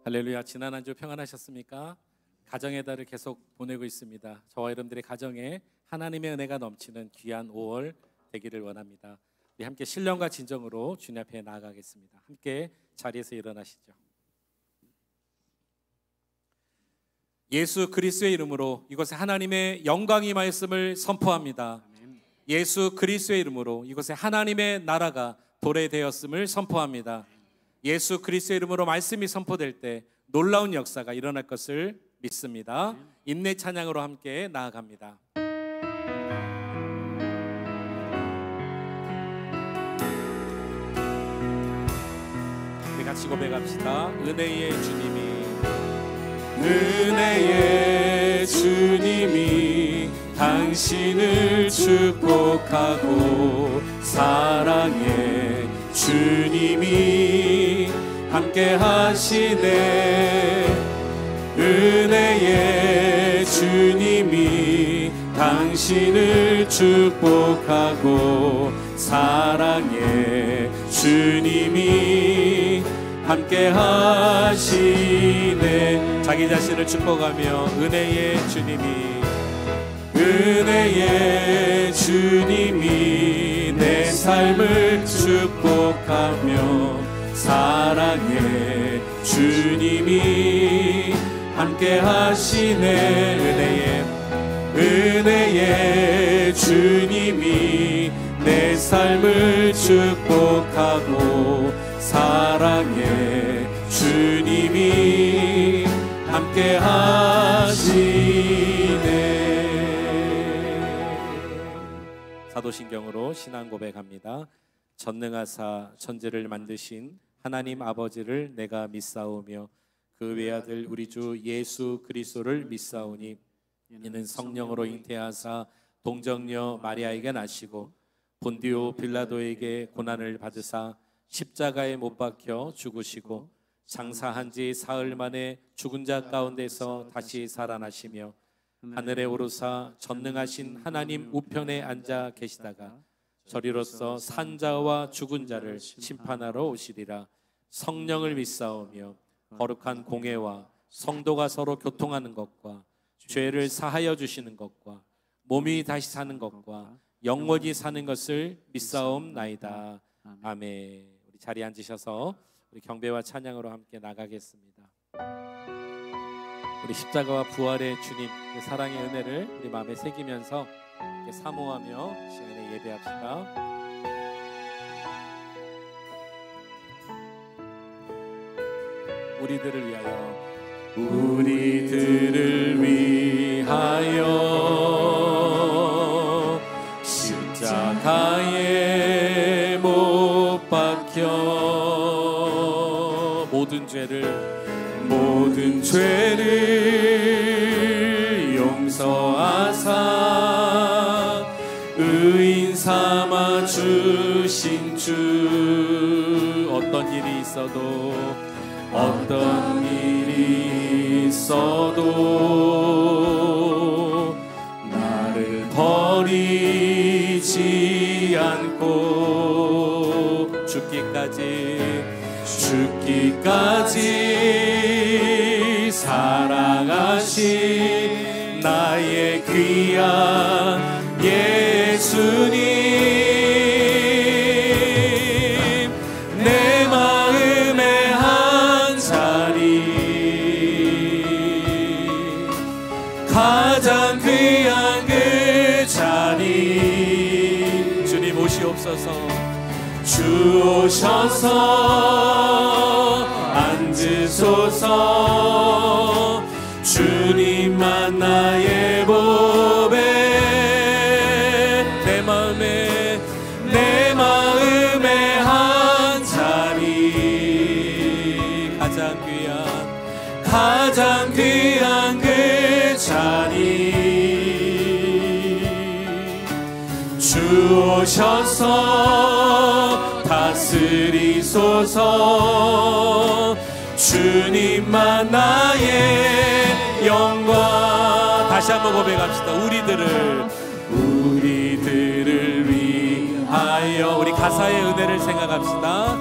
할렐루야. 지난 한 주 평안하셨습니까? 가정의 달을 계속 보내고 있습니다. 저와 여러분들의 가정에 하나님의 은혜가 넘치는 귀한 5월 되기를 원합니다. 우리 함께 신령과 진정으로 주님 앞에 나아가겠습니다. 함께 자리에서 일어나시죠. 예수 그리스도의 이름으로 이곳에 하나님의 영광이 임하였음을 선포합니다. 예수 그리스도의 이름으로 이곳에 하나님의 나라가 도래되었음을 선포합니다. 예수 그리스도의 이름으로 말씀이 선포될 때 놀라운 역사가 일어날 것을 믿습니다. 인내 찬양으로 함께 나아갑니다. 우리 같이 고백합시다. 은혜의 주님이 당신을 축복하고 사랑의 주님이 함께 하시네. 은혜의 주님이 당신을 축복하고 사랑의 주님이 함께 하시네. 자기 자신을 축복하며 은혜의 주님이 내 삶을 축복하며 사랑의 주님이 함께 하시네. 은혜의 주님이 내 삶을 축복하고 사랑의 주님이 함께 하시네. 사도신경으로 신앙 고백합니다. 전능하사 천지를 만드신 하나님 아버지를 내가 믿사오며 그 외아들 우리 주 예수 그리스도를 믿사오니 이는 성령으로 잉태하사 동정녀 마리아에게 나시고 본디오 빌라도에게 고난을 받으사 십자가에 못 박혀 죽으시고 장사한 지 사흘 만에 죽은 자 가운데서 다시 살아나시며 하늘에 오르사 전능하신 하나님 우편에 앉아 계시다가 저리로서 산 자와 죽은 자를 심판하러 오시리라. 성령을 믿사오며 거룩한 공회와 성도가 서로 교통하는 것과 죄를 사하여 주시는 것과 몸이 다시 사는 것과 영원히 사는 것을 믿사옵나이다. 아멘. 우리 자리에 앉으셔서 우리 경배와 찬양으로 함께 나가겠습니다. 우리 십자가와 부활의 주님 그 사랑의 은혜를 우리 마음에 새기면서 사모하며 시간에 예배합시다. 우리들을 위하여 십자가에 못 박혀 모든 죄를 용서하사 의인 삼아 주신 주. 어떤 일이 있어도 나를 버리지 않고 죽기까지 사랑하신 나의 귀한 예수님. 가장 귀한 그 자리 주님 오시옵소서. 주 오셔서 앉으소서. 주님만 나의 보배. 내 마음에 한 자리 가장 귀한 그 자리. 주 오셔서 다스리소서. 주님만 나의 영광. 다시 한번 고백합시다. 우리들을 위하여. 우리 가사의 은혜를 생각합시다.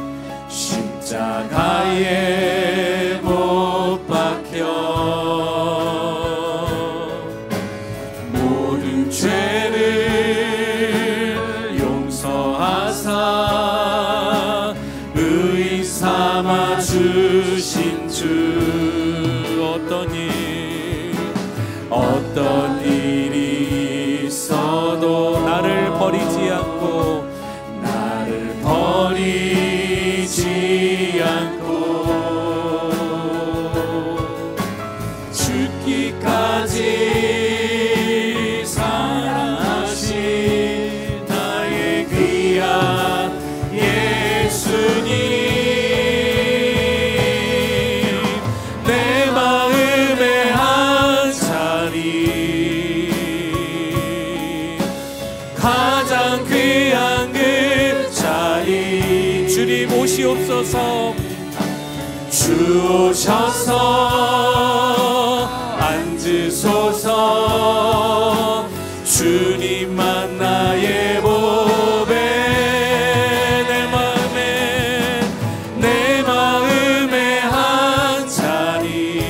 십자가에 못 버리지 않고 나를 버리지 않고 죽기까지 사랑하신 나의 귀한 예수님, 내 마음의 한 자리, 가장 귀한 그 자리. 주님 오시옵소서. 주 오셔서 앉으소서. 주님만 나의 보배. 내 마음의 한 자리,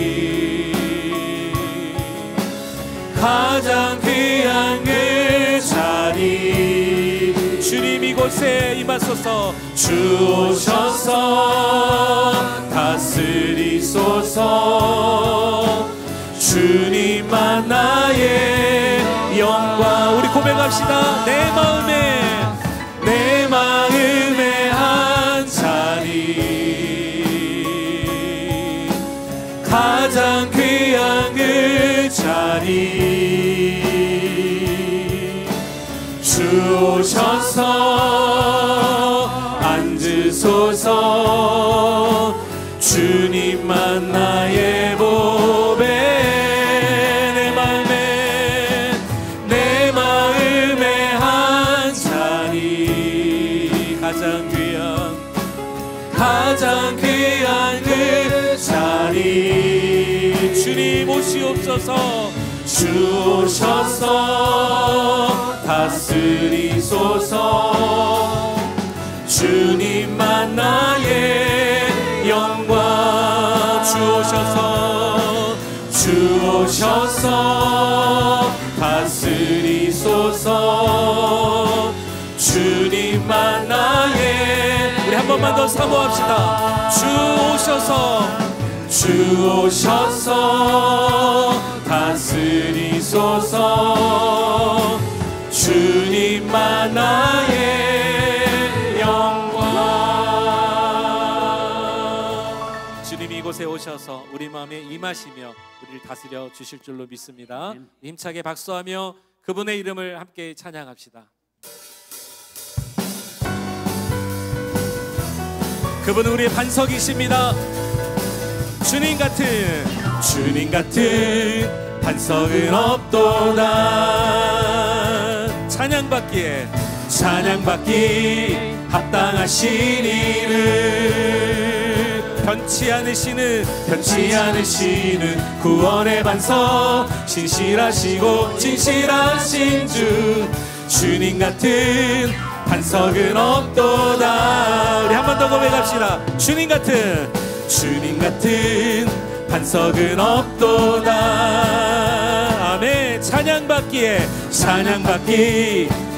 가장 귀한 그 자리. 주님 이곳에 임하소서. 주 오셔서 다스리소서. 주님만 나의 영광. 우리 고백합시다. 내 마음의 한 자리, 가장 귀한 그 자리. 주 오셔서 앉으소서. 주님만 나의 보배. 내 마음의 한 자리, 가장 귀한 그 자리. 주님 오시옵소서. 주 오셔서 다스리소서. 주님만 나의 영광. 주 오셔서 다스리소서. 주님만 나의. 우리 한 번만 더 사모합시다. 주 오셔서 다스리소서. 주님만 나의 영광. 주님이 이곳에 오셔서 우리 마음에 임하시며 우리를 다스려 주실 줄로 믿습니다. 힘차게 박수하며 그분의 이름을 함께 찬양합시다. 그분은 우리의 반석이십니다. 주님 같은 반석은 없도다. 찬양받기에 합당하신 이름. 변치 않으시는 구원의 반석. 진실하시고 진실하신 주. 주님 같은 반석은 없도다. 우리 한 번 더 고백합시다. 주님 같은 반석은 없도다. 아멘. 찬양받기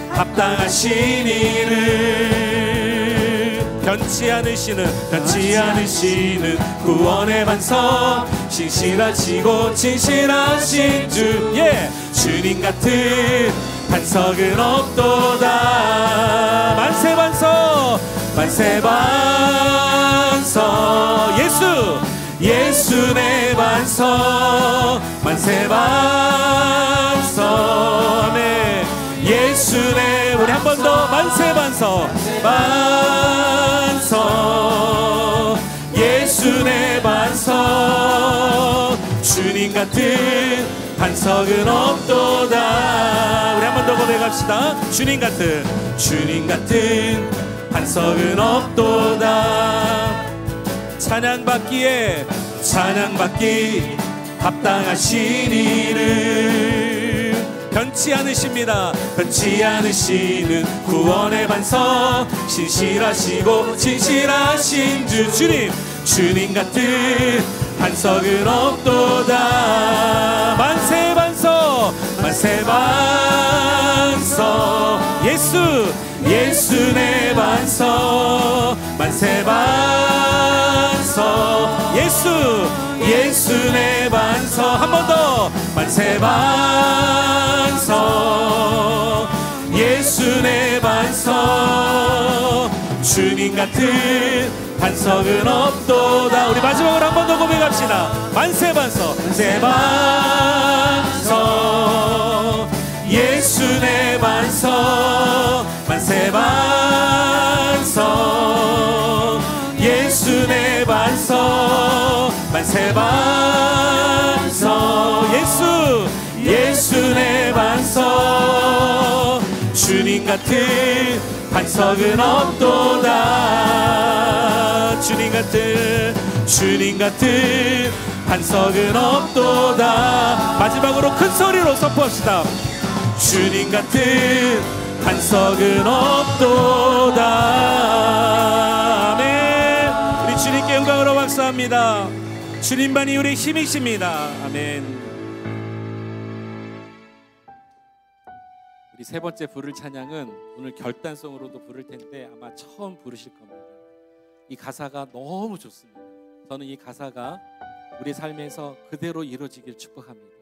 합당하신 이름. 변치 않으시는 구원의 반석. 진실하시고 진실하신 주. 주님 같은 반석은 없도다. 만세 반석 예수 내 반석. 만세 반석. 아멘. 예수 내. 우리 한 번 더 만세 반석. 예수 내 반석. 주님 같은 반석은 없도다. 우리 한 번 더 고백합시다. 주님 같은 반석은 없도다. 찬양받기 합당하신 이름. 변치 않으십니다. 변치 않으시는 구원의 반석. 진실하시고 진실하신 주. 주님 같은 반석은 없도다. 만세 반석 예수 내 반석. 만세 반석. 예수 내 반석. 한 번 더 만세 반석. 예수 내 반석. 주님 같은 반석은 없도다. 우리 마지막으로 한 번 더 고백합시다. 만세 반석, 만세 반석. 예수 내 반석, 만세 반석. 예수 내 반석, 만세 반석. 예수 내 반석. 주님 같은 반석은 없도다. 주님 같은 반석은 없도다. 마지막으로 큰 소리로 선포합시다. 주님 같은 반석은 없도다. 아멘. 우리 주님께 영광으로 박수합니다. 주님만이 우리의 힘이십니다. 아멘. 우리 세 번째 부를 찬양은 오늘 결단성으로도 부를 텐데 아마 처음 부르실 겁니다. 이 가사가 너무 좋습니다. 저는 이 가사가 우리 삶에서 그대로 이루어지길 축복합니다.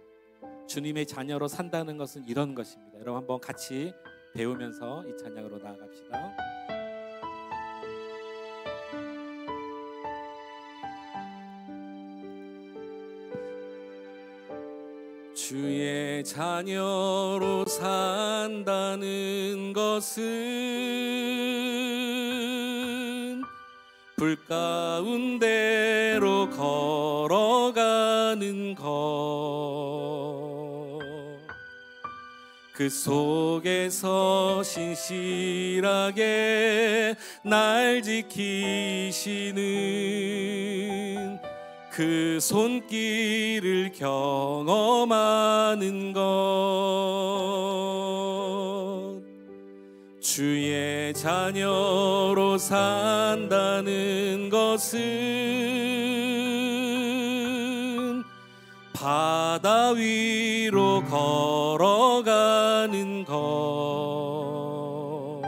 주님의 자녀로 산다는 것은 이런 것입니다. 여러분 한번 같이 배우면서 이 찬양으로 나아갑시다. 주의 자녀로 산다는 것은 불 가운데로 걸어가는 것, 그 속에서 신실하게 날 지키시는 그 손길을 경험하는 것. 주의 자녀로 산다는 것은 바다 위로 걸어가는 것,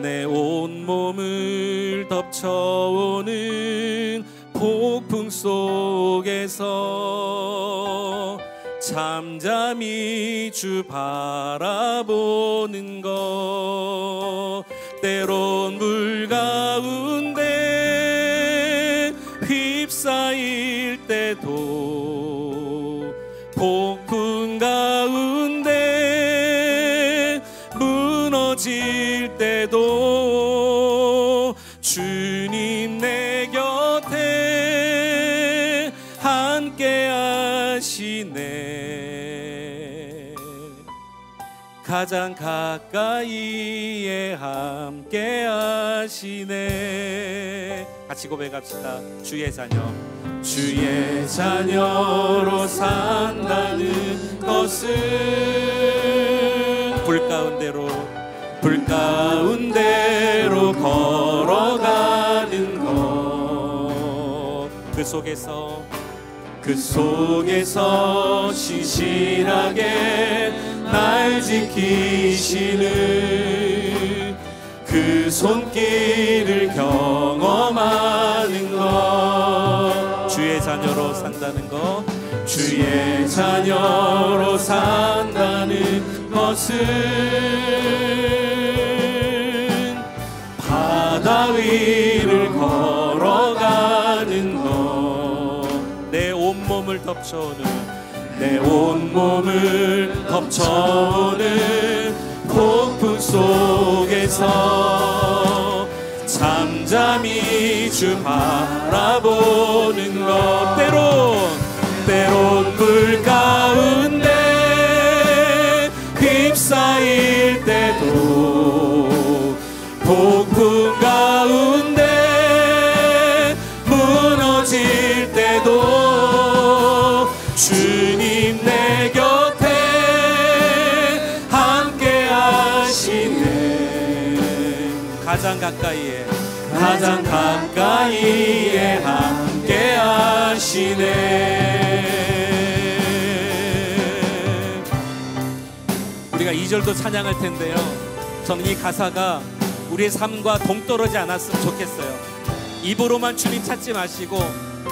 내 온몸을 덮쳐오는 폭풍 속에서 잠잠히 주 바라보는 것, 때론 물 가운데 휩싸일 때도, 폭풍 가운데 무너질 때도 주님 내 곁에 함께 하시네. 가장 가까이에 함께 하시네. 같이 고백합시다. 주의 자녀, 주의 자녀로 산다는 것은 불 가운데로 걸어가는 것, 그 속에서 신실하게 날 지키시는 그 손길을 경험하는 것. 주의 자녀로 산다는 것, 주의 자녀로 산다는 것은 바다 위를 걸어가는 것, 내 온몸을 덮쳐오는 폭풍 속에서 잠잠히 주 바라보는 것, 때론 물 가운데 휩싸일 때도, 폭풍 가운데 무너질 때도 주님 내 곁에 함께 하시네. 가장 가까이에 함께 하시네. 우리가 2절도 찬양할 텐데요, 저는 이 가사가 우리의 삶과 동떨어지지 않았으면 좋겠어요. 입으로만 주님 찾지 마시고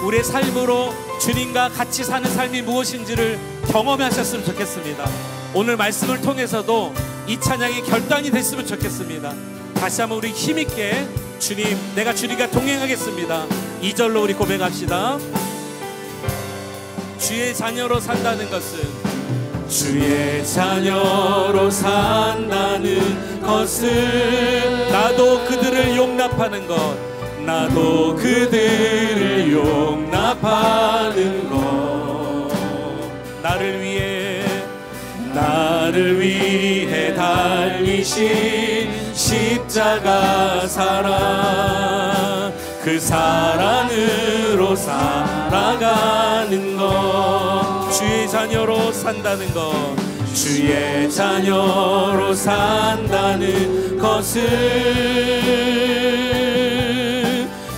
우리의 삶으로 주님과 같이 사는 삶이 무엇인지를 경험하셨으면 좋겠습니다. 오늘 말씀을 통해서도 이 찬양의 결단이 됐으면 좋겠습니다. 다시 한번 우리 힘있게 주님, 내가 주님과 동행하겠습니다. 2절로 우리 고백합시다. 주의 자녀로 산다는 것은, 주의 자녀로 산다는 것은 나도 그들을 용납하는 것, 나도 그들을 용납하는 것, 나를 위해 달리신 십자가 사랑, 그 사랑으로 살아가는 것, 주의 자녀로 산다는 것, 주의 자녀로 산다는 것은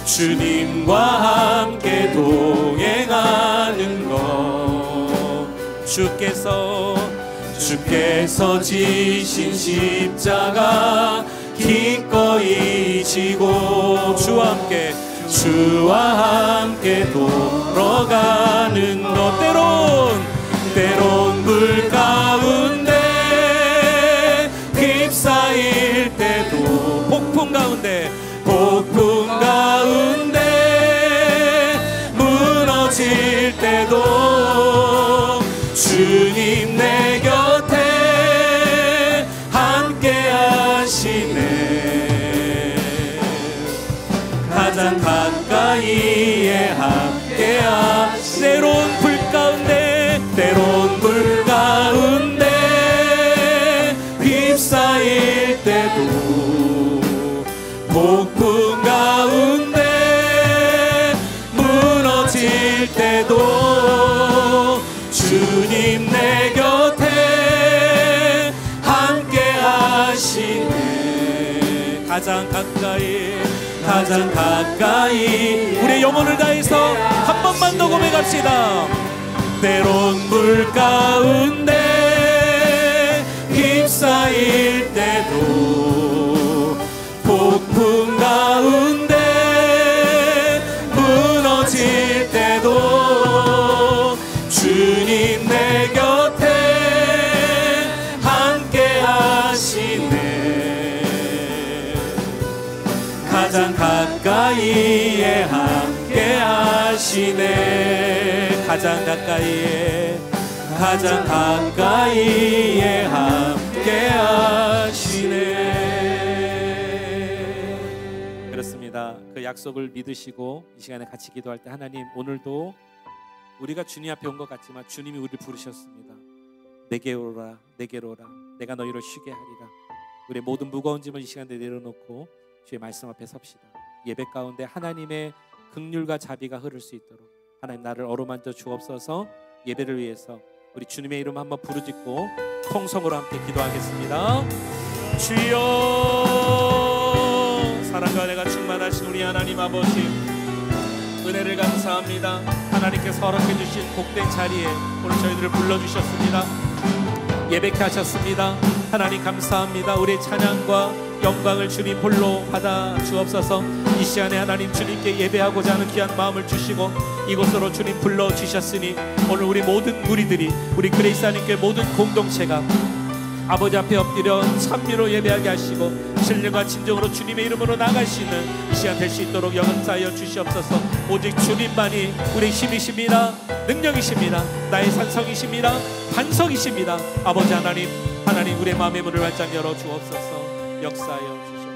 주님과 함께 동행하는 것, 주께서 지신 십자가 기꺼이 지고 주와 함께 돌아가는 것, 때론 물 가운데 휩싸일 때도, 폭풍 가운데 무너질 때도 주님 내 곁에 함께 하시네. 가장 가까이에 함께 하시네. 때론 불 가운데 휩싸일 때도, 폭풍 가운데 무너질 때도 주님 내 곁에 함께 하시네. 가장 가까이 우리의 영혼을 다해서 한 번만 더 고백합시다. 때론 물 가운데 휩싸일 때도, 폭풍 가운데 무너질 때도 주님 내 곁에 함께 하시네. 가장 가까이에 함께 하시네. 가장 가까이에 함께 하시네. 그렇습니다. 그 약속을 믿으시고 이 시간에 같이 기도할 때, 하나님, 오늘도 우리가 주님 앞에 온 것 같지만 주님이 우리를 부르셨습니다. 내게로 오라, 내가 너희를 쉬게 하리라. 우리의 모든 무거운 짐을 이 시간에 내려놓고 주의 말씀 앞에 섭시다. 예배 가운데 하나님의 긍휼과 자비가 흐를 수 있도록 하나님, 나를 어루만져 주옵소서. 예배를 위해서 우리 주님의 이름 한번 부르짖고 통성으로 함께 기도하겠습니다. 주여, 사랑과 은혜가 충만하신 우리 하나님 아버지, 은혜를 감사합니다. 하나님께서 허락해 주신 복된 자리에 오늘 저희들을 불러주셨습니다. 예배케 하셨습니다. 하나님 감사합니다. 우리의 찬양과 영광을 주님 홀로 받아 주옵소서. 이 시간에 하나님, 주님께 예배하고자 하는 귀한 마음을 주시고 이곳으로 주님 불러주셨으니 오늘 우리 모든 무리들이, 우리 그레이스 하나님께 모든 공동체가 아버지 앞에 엎드려 찬미로 예배하게 하시고 신령과 진정으로 주님의 이름으로 나갈 수 있는 이 시간 될 수 있도록 역사하여 주시옵소서. 오직 주님만이 우리 힘이십니다. 능력이십니다. 나의 산성이십니다. 반석이십니다. 아버지 하나님, 우리의 마음의 문을 활짝 열어 주옵소서. 역사하여 주시옵소서.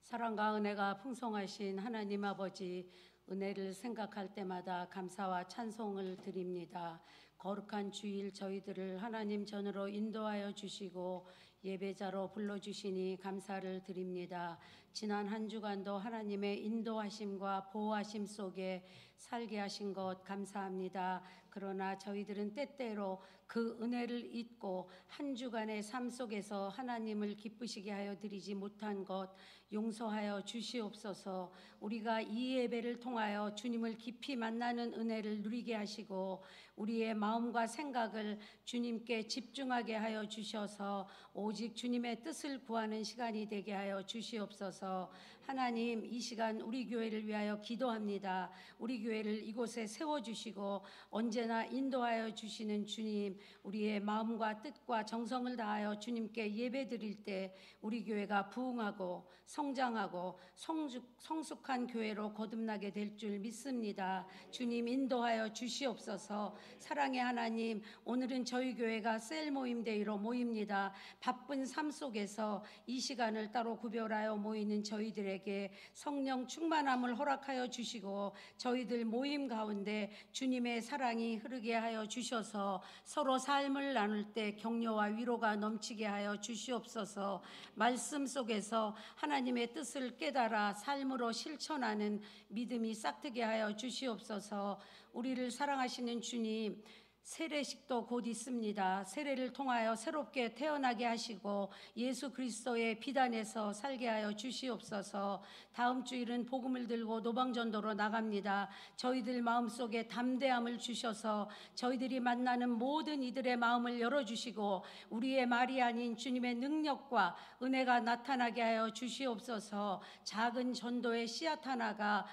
사랑과 은혜가 풍성하신 하나님 아버지, 은혜를 생각할 때마다 감사와 찬송을 드립니다. 거룩한 주일 저희들을 하나님 전으로 인도하여 주시고 예배자로 불러주시니 감사를 드립니다. 지난 한 주간도 하나님의 인도하심과 보호하심 속에 살게 하신 것 감사합니다. 그러나 저희들은 때때로 그 은혜를 잊고 한 주간의 삶 속에서 하나님을 기쁘시게 하여 드리지 못한 것 용서하여 주시옵소서. 우리가 이 예배를 통하여 주님을 깊이 만나는 은혜를 누리게 하시고 우리의 마음과 생각을 주님께 집중하게 하여 주셔서 오직 주님의 뜻을 구하는 시간이 되게 하여 주시옵소서. 하나님, 이 시간 우리 교회를 위하여 기도합니다. 우리 교회를 이곳에 세워주시고 언제나 인도하여 주시는 주님, 우리의 마음과 뜻과 정성을 다하여 주님께 예배드릴 때 우리 교회가 부흥하고 성장하고 성숙한 교회로 거듭나게 될 줄 믿습니다. 주님, 인도하여 주시옵소서. 사랑의 하나님, 오늘은 저희 교회가 셀 모임데이로 모입니다. 바쁜 삶 속에서 이 시간을 따로 구별하여 모이는 저희들에게 성령 충만함을 허락하여 주시고 저희들 모임 가운데 주님의 사랑이 흐르게 하여 주셔서 서로 삶을 나눌 때 격려와 위로가 넘치게 하여 주시옵소서. 말씀 속에서 하나님의 뜻을 깨달아 삶으로 실천하는 믿음이 싹트게 하여 주시옵소서. 우리를 사랑하시는 주님, 세례식도 곧 있습니다. 세례를 통하여 새롭게 태어나게 하시고 예수 그리스도의 비단에서 살게 하여 주시옵소서. 다음 주일은 복음을 들고 노방전도로 나갑니다. 저희들 마음속에 담대함을 주셔서 저희들이 만나는 모든 이들의 마음을 열어주시고 우리의 말이 아닌 주님의 능력과 은혜가 나타나게 하여 주시옵소서. 작은 전도의 씨앗 하나가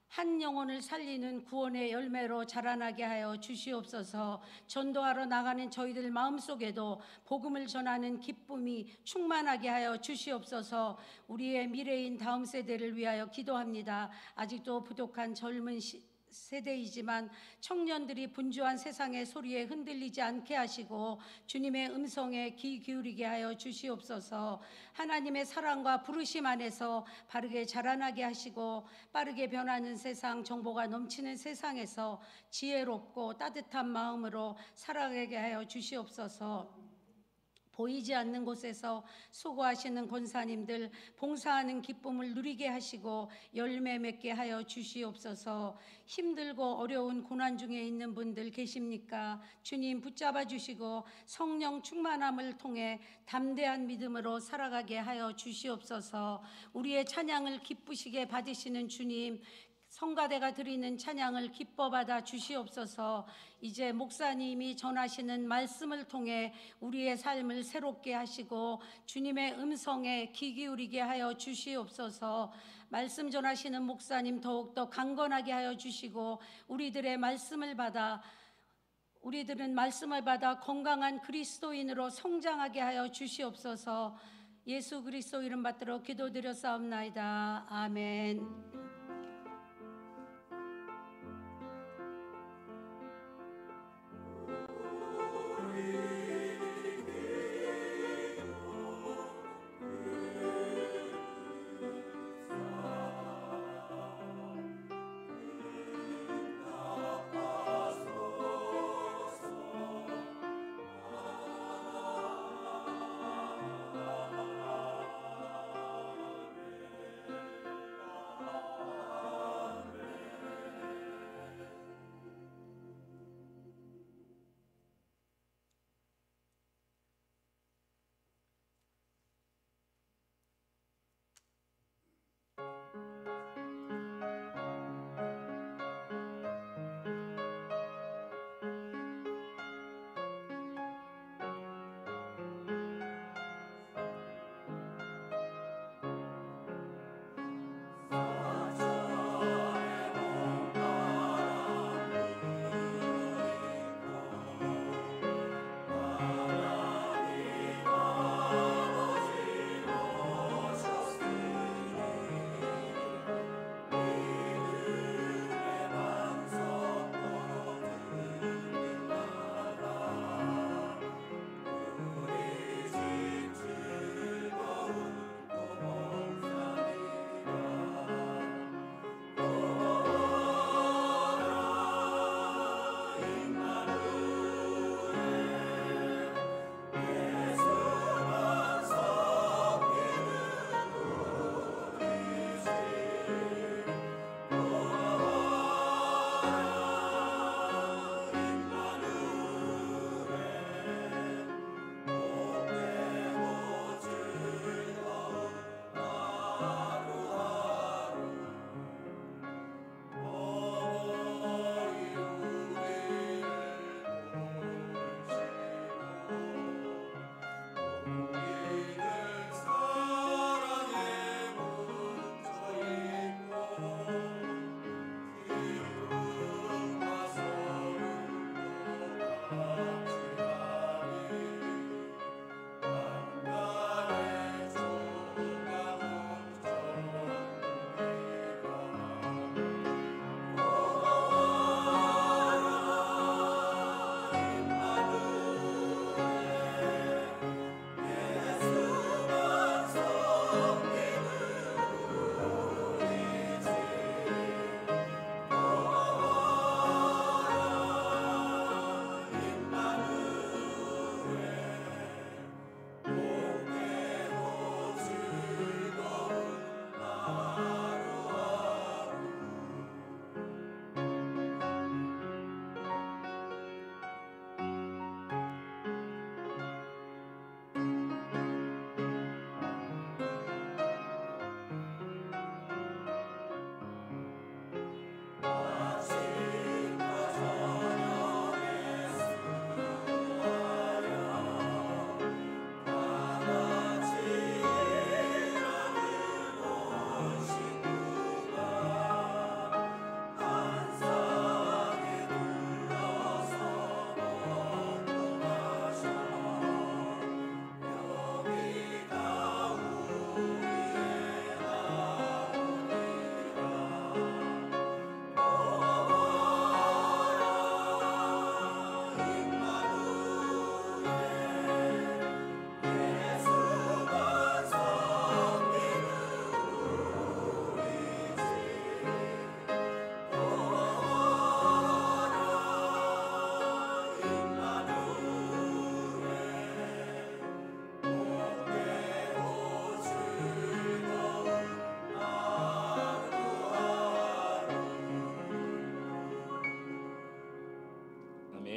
한 영혼을 살리는 구원의 열매로 자라나게 하여 주시옵소서. 전도하러 나가는 저희들 마음속에도 복음을 전하는 기쁨이 충만하게 하여 주시옵소서. 우리의 미래인 다음 세대를 위하여 기도합니다. 아직도 부족한 젊은 세대이지만 청년들이 분주한 세상의 소리에 흔들리지 않게 하시고 주님의 음성에 귀 기울이게 하여 주시옵소서. 하나님의 사랑과 부르심 안에서 바르게 자라나게 하시고 빠르게 변하는 세상, 정보가 넘치는 세상에서 지혜롭고 따뜻한 마음으로 살아가게 하여 주시옵소서. 보이지 않는 곳에서 수고하시는 권사님들 봉사하는 기쁨을 누리게 하시고 열매 맺게 하여 주시옵소서. 힘들고 어려운 고난 중에 있는 분들 계십니까? 주님 붙잡아 주시고 성령 충만함을 통해 담대한 믿음으로 살아가게 하여 주시옵소서. 우리의 찬양을 기쁘시게 받으시는 주님, 성가대가 드리는 찬양을 기뻐 받아 주시옵소서. 이제 목사님이 전하시는 말씀을 통해 우리의 삶을 새롭게 하시고 주님의 음성에 귀 기울이게 하여 주시옵소서. 말씀 전하시는 목사님 더욱더 강건하게 하여 주시고 우리들은 말씀을 받아 건강한 그리스도인으로 성장하게 하여 주시옵소서. 예수 그리스도 이름 받들어 기도드렸사옵나이다. 아멘.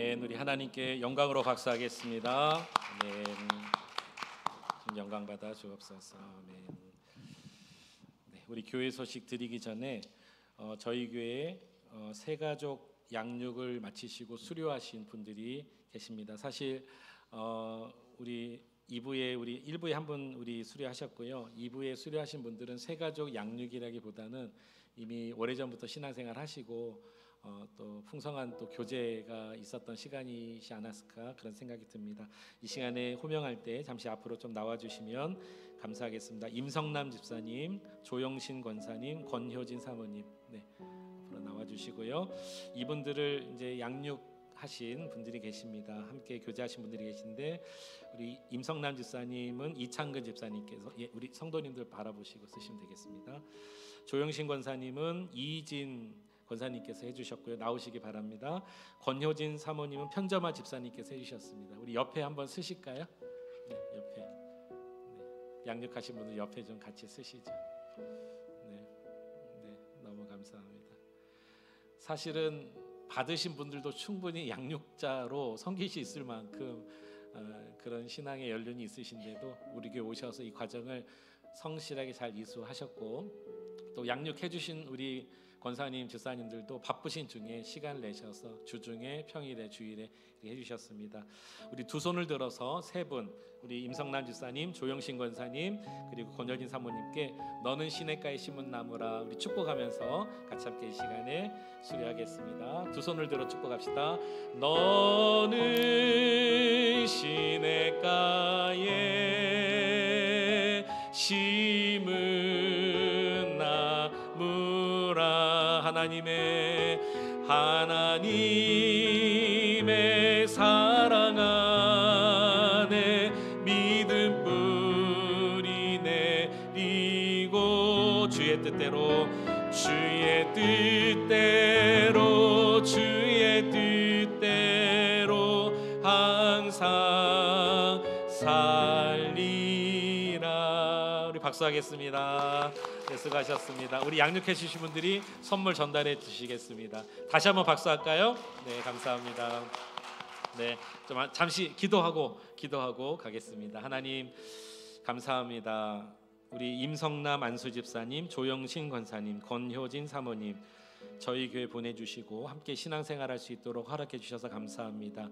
아멘. 우리 하나님께 영광으로 박수하겠습니다. 아멘. 영광 받아 주옵소서. 아멘. 네, 우리 교회 소식 드리기 전에 저희 교회에 새가족 양육을 마치시고 수료하신 분들이 계십니다. 사실 우리 2부에 우리 1부에 한 분 우리 수료하셨고요. 2부에 수료하신 분들은 새가족 양육이라기보다는 이미 오래전부터 신앙생활 하시고 또 풍성한 또 교제가 있었던 시간이지 않았을까 그런 생각이 듭니다. 이 시간에 호명할 때 잠시 앞으로 좀 나와주시면 감사하겠습니다. 임성남 집사님, 조영신 권사님, 권효진 사모님, 네, 앞으로 나와주시고요. 이분들을 이제 양육하신 분들이 계십니다. 함께 교제하신 분들이 계신데 우리 임성남 집사님은 이창근 집사님께서 우리 성도님들 바라보시고 쓰시면 되겠습니다. 조영신 권사님은 이진 권사님께서 해주셨고요. 나오시기 바랍니다. 권효진 사모님은 편점아 집사님께서 해주셨습니다. 우리 옆에 한번 쓰실까요? 네, 옆에. 네, 양육하신 분들 옆에 좀 같이 쓰시죠. 네, 너무 감사합니다. 사실은 받으신 분들도 충분히 양육자로 섬길 수 있을 만큼 그런 신앙의 연륜이 있으신데도 우리 교회 오셔서 이 과정을 성실하게 잘 이수하셨고 또 양육해 주신 우리 권사님, 집사님들도 바쁘신 중에 시간을 내셔서 주중에, 평일에, 주일에 해주셨습니다. 우리 두 손을 들어서 세 분, 우리 임성남 집사님, 조영신 권사님, 그리고 권여진 사모님께 너는 시냇가에 심은 나무라 우리 축복하면서 같이 함께 이 시간에 수료하겠습니다. 두 손을 들어 축복합시다. 너는 시냇가에 심은 나무라 하나님의 사랑 안에 믿음 뿌리 내리고 주의 뜻대로 항상 살리라. 우리 박수하겠습니다. 네, 수고하셨습니다. 우리 양육해 주신 분들이 선물 전달해 주시겠습니다. 다시 한번 박수할까요? 네, 감사합니다. 네, 좀 잠시 기도하고 가겠습니다. 하나님 감사합니다. 우리 임성남 안수 집사님, 조영신 권사님, 권효진 사모님 저희 교회 보내주시고 함께 신앙생활할 수 있도록 허락해 주셔서 감사합니다.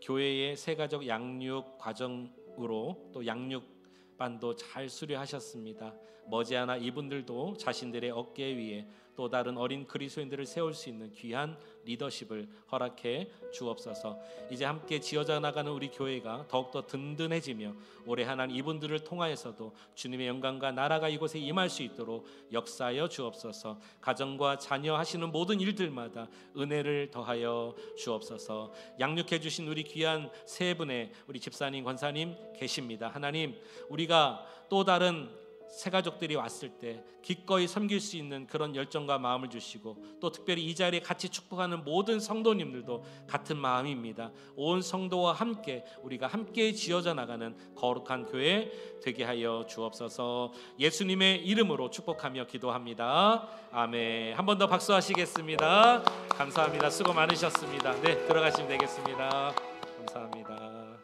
교회의 새가족 양육 과정으로 또 양육반도 잘 수료하셨습니다. 머지않아 이분들도 자신들의 어깨 위에 또 다른 어린 그리스도인들을 세울 수 있는 귀한 리더십을 허락해 주옵소서. 이제 함께 지어져 나가는 우리 교회가 더욱더 든든해지며 올해 하나님 이분들을 통하여서도 주님의 영광과 나라가 이곳에 임할 수 있도록 역사하여 주옵소서. 가정과 자녀 하시는 모든 일들마다 은혜를 더하여 주옵소서. 양육해 주신 우리 귀한 세 분의 우리 집사님, 권사님 계십니다. 하나님 우리가 또 다른 새가족들이 왔을 때 기꺼이 섬길 수 있는 그런 열정과 마음을 주시고 또 특별히 이 자리에 같이 축복하는 모든 성도님들도 같은 마음입니다. 온 성도와 함께 우리가 함께 지어져 나가는 거룩한 교회 되게 하여 주옵소서. 예수님의 이름으로 축복하며 기도합니다. 아멘. 한 번 더 박수하시겠습니다. 감사합니다. 수고 많으셨습니다. 네, 들어가시면 되겠습니다. 감사합니다.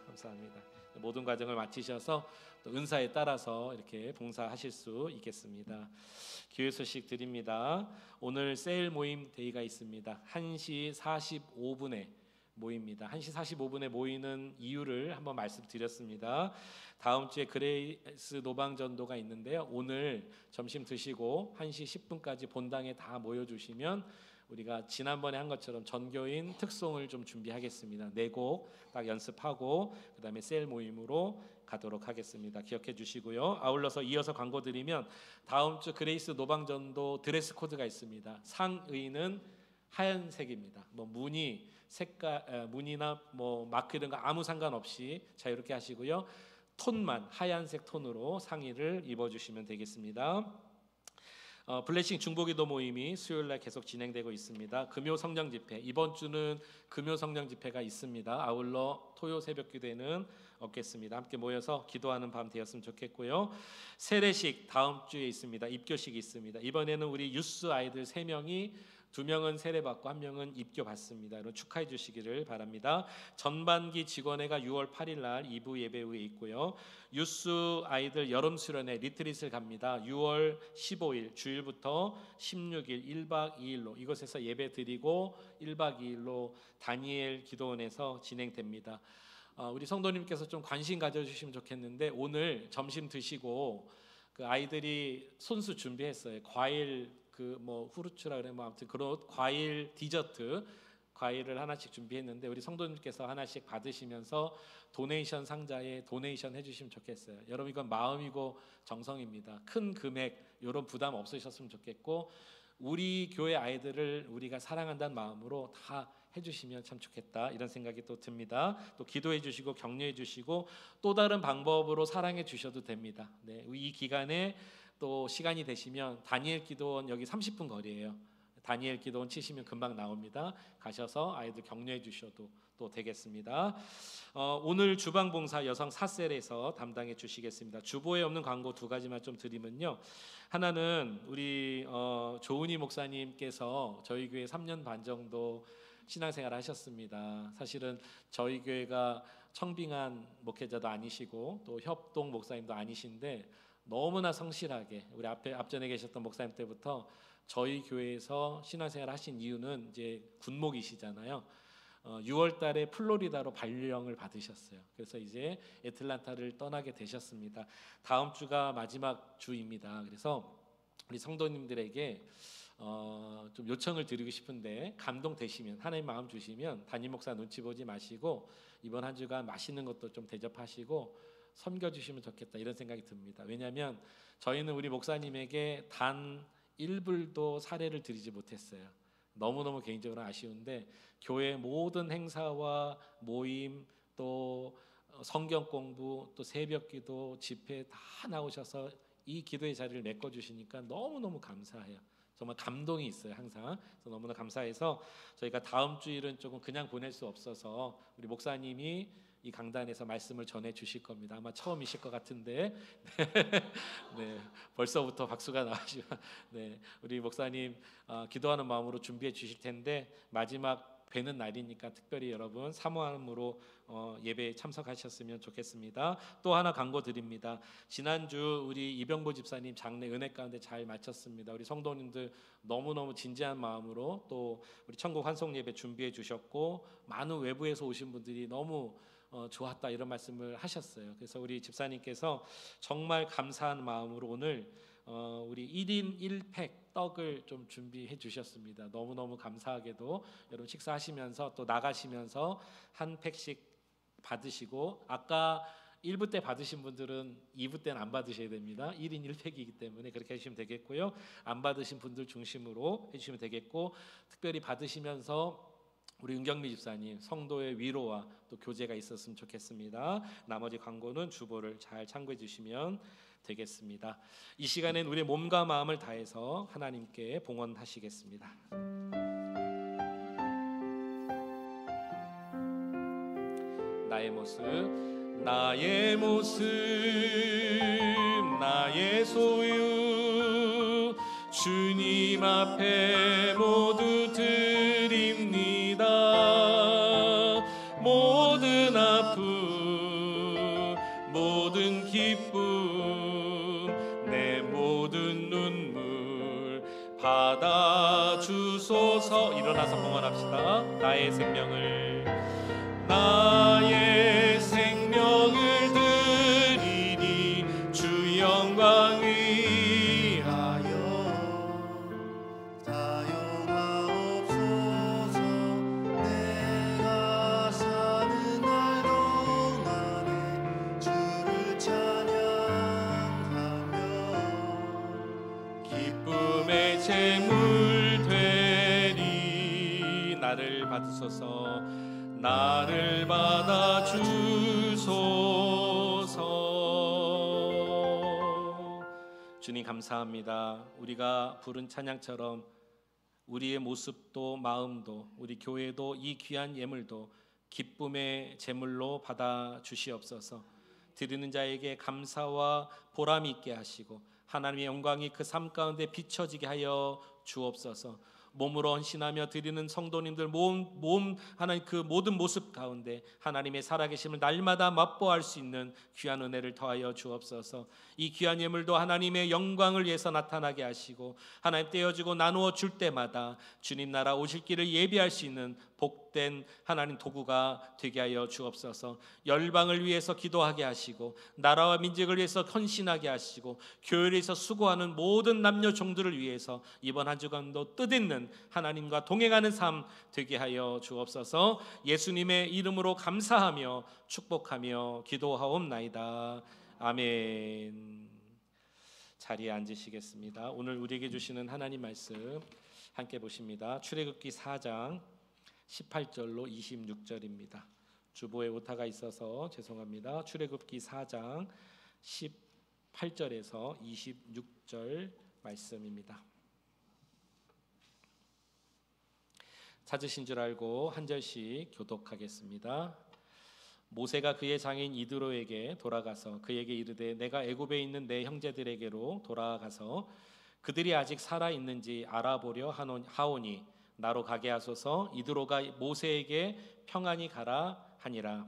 모든 과정을 마치셔서 또 은사에 따라서 이렇게 봉사하실 수 있겠습니다. 교회 소식 드립니다. 오늘 세일 모임 데이가 있습니다. 1시 45분에 모입니다. 1시 45분에 모이는 이유를 한번 말씀드렸습니다. 다음 주에 그레이스 노방전도가 있는데요. 오늘 점심 드시고 1시 10분까지 본당에 다 모여주시면 우리가 지난번에 한 것처럼 전교인 특송을 좀 준비하겠습니다. 4곡 딱 연습하고 그 다음에 셀 모임으로 가도록 하겠습니다. 기억해 주시고요. 아울러서 이어서 광고 드리면 다음 주 그레이스 노방전도 드레스 코드가 있습니다. 상의는 하얀색입니다. 뭐 무늬, 색깔, 무늬나 뭐 마크 이런 거 아무 상관없이 자유롭게 하시고요. 톤만 하얀색 톤으로 상의를 입어주시면 되겠습니다. 블레싱 중보기도 모임이 수요일날 계속 진행되고 있습니다. 금요 성령 집회, 이번 주는 금요 성령 집회가 있습니다. 아울러 토요 새벽 기도회는 없겠습니다. 함께 모여서 기도하는 밤 되었으면 좋겠고요. 세례식 다음 주에 있습니다. 입교식이 있습니다. 이번에는 우리 유스 아이들 3명이 2명은 세례받고 1명은 입교받습니다. 여러분 축하해 주시기를 바랍니다. 전반기 직원회가 6월 8일 날 2부 예배 후에 있고요. 유스 아이들 여름 수련회 리트릿을 갑니다. 6월 15일 주일부터 16일 1박 2일로 이곳에서 예배 드리고 1박 2일로 다니엘 기도원에서 진행됩니다. 우리 성도님께서 좀 관심 가져주시면 좋겠는데, 오늘 점심 드시고 그 아이들이 손수 준비했어요. 과일 후르츠라 그래 아무튼 그런 과일 디저트 과일을 하나씩 준비했는데, 우리 성도님께서 하나씩 받으시면서 도네이션 상자에 도네이션 해주시면 좋겠어요. 여러분, 이건 마음이고 정성입니다. 큰 금액 이런 부담 없으셨으면 좋겠고, 우리 교회 아이들을 우리가 사랑한다는 마음으로 다 해주시면 참 좋겠다, 이런 생각이 또 듭니다. 또 기도해 주시고 격려해 주시고 또 다른 방법으로 사랑해 주셔도 됩니다. 네, 이 기간에 또 시간이 되시면 다니엘 기도원 여기 30분 거리예요. 다니엘 기도원 치시면 금방 나옵니다. 가셔서 아이들 격려해 주셔도 또 되겠습니다. 오늘 주방봉사 여성 사셀에서 담당해 주시겠습니다. 주보에 없는 광고 2가지만 좀 드리면요. 하나는 우리 조은희 목사님께서 저희 교회 3년 반 정도 신앙생활 하셨습니다. 사실은 저희 교회가 청빙한 목회자도 아니시고 또 협동 목사님도 아니신데, 너무나 성실하게 우리 앞전에 계셨던 목사님 때부터 저희 교회에서 신앙생활 하신 이유는 이제 군목이시잖아요. 6월 달에 플로리다로 발령을 받으셨어요. 그래서 이제 애틀란타를 떠나게 되셨습니다. 다음 주가 마지막 주입니다. 그래서 우리 성도님들에게 좀 요청을 드리고 싶은데, 감동되시면, 하나님 마음 주시면 담임 목사 눈치 보지 마시고 이번 한 주간 맛있는 것도 좀 대접하시고 섬겨주시면 좋겠다, 이런 생각이 듭니다. 왜냐하면 저희는 우리 목사님에게 단 1불도 사례를 드리지 못했어요. 너무너무 개인적으로 아쉬운데, 교회 모든 행사와 모임, 또 성경 공부, 또 새벽기도, 집회 다 나오셔서 이 기도의 자리를 메꿔주시니까 너무너무 감사해요. 정말 감동이 있어요, 항상. 그래서 너무나 감사해서 저희가 다음 주일은 조금 그냥 보낼 수 없어서 우리 목사님이 이 강단에서 말씀을 전해 주실 겁니다. 아마 처음이실 것 같은데 네, 벌써부터 박수가 나오시고, 네, 우리 목사님 기도하는 마음으로 준비해 주실 텐데, 마지막 뵈는 날이니까 특별히 여러분 사모함으로 예배에 참석하셨으면 좋겠습니다. 또 하나 광고 드립니다. 지난주 우리 이병보 집사님 장례 은혜 가운데 잘 마쳤습니다. 우리 성도님들 너무너무 진지한 마음으로 또 우리 천국 환송 예배 준비해 주셨고, 많은 외부에서 오신 분들이 너무 좋았다, 이런 말씀을 하셨어요. 그래서 우리 집사님께서 정말 감사한 마음으로 오늘 우리 1인 1팩 떡을 좀 준비해 주셨습니다. 너무너무 감사하게도 여러분 식사하시면서 또 나가시면서 한 팩씩 받으시고, 아까 1부 때 받으신 분들은 2부 때는 안 받으셔야 됩니다. 1인 1팩이기 때문에 그렇게 해주시면 되겠고요. 안 받으신 분들 중심으로 해주시면 되겠고, 특별히 받으시면서 우리 은경미 집사님 성도의 위로와 또 교제가 있었으면 좋겠습니다. 나머지 광고는 주보를 잘 참고해 주시면 되겠습니다. 이 시간엔 우리의 몸과 마음을 다해서 하나님께 봉헌하시겠습니다. 나의 모습, 나의 모습, 나의 소유, 주님 앞에 모두 드립니다. 모든 아픔, 모든 기쁨, 내 모든 눈물 받아주소서. 일어나서 봉헌합시다. 나의 생명을, 나의 생명을 드리니 주 영광 위하여 사용하옵소서. 내가 사는 날 동안에 주를 찬양하며 기쁨의 제물 되리. 나를 받으소서, 나를 받아 주소서. 주님 감사합니다. 우리가 부른 찬양처럼 우리의 모습도 마음도 우리 교회도 이 귀한 예물도 기쁨의 제물로 받아 주시옵소서. 드리는 자에게 감사와 보람이 있게 하시고 하나님의 영광이 그 삶 가운데 비춰지게 하여 주옵소서. 몸으로 헌신하며 드리는 성도님들 몸 하나님 그 모든 모습 가운데 하나님의 살아계심을 날마다 맛보할 수 있는 귀한 은혜를 더하여 주옵소서. 이 귀한 예물도 하나님의 영광을 위해서 나타나게 하시고 하나님 떼어지고 나누어 줄 때마다 주님 나라 오실 길을 예비할 수 있는 복된 하나님 도구가 되게 하여 주옵소서. 열방을 위해서 기도하게 하시고 나라와 민족을 위해서 헌신하게 하시고 교회를 위해서 수고하는 모든 남녀 종들을 위해서 이번 한 주간도 뜻있는 하나님과 동행하는 삶 되게 하여 주옵소서. 예수님의 이름으로 감사하며 축복하며 기도하옵나이다. 아멘. 자리에 앉으시겠습니다. 오늘 우리에게 주시는 하나님 말씀 함께 보십니다. 출애굽기 4장 18절로 26절입니다. 주보에 오타가 있어서 죄송합니다. 출애굽기 4장 18절에서 26절 말씀입니다. 찾으신 줄 알고 한 절씩 교독하겠습니다. 모세가 그의 장인 이드로에게 돌아가서 그에게 이르되 내가 애굽에 있는 내 형제들에게로 돌아가서 그들이 아직 살아 있는지 알아보려 하오니 나로 가게 하소서. 이드로가 모세에게 평안히 가라 하니라.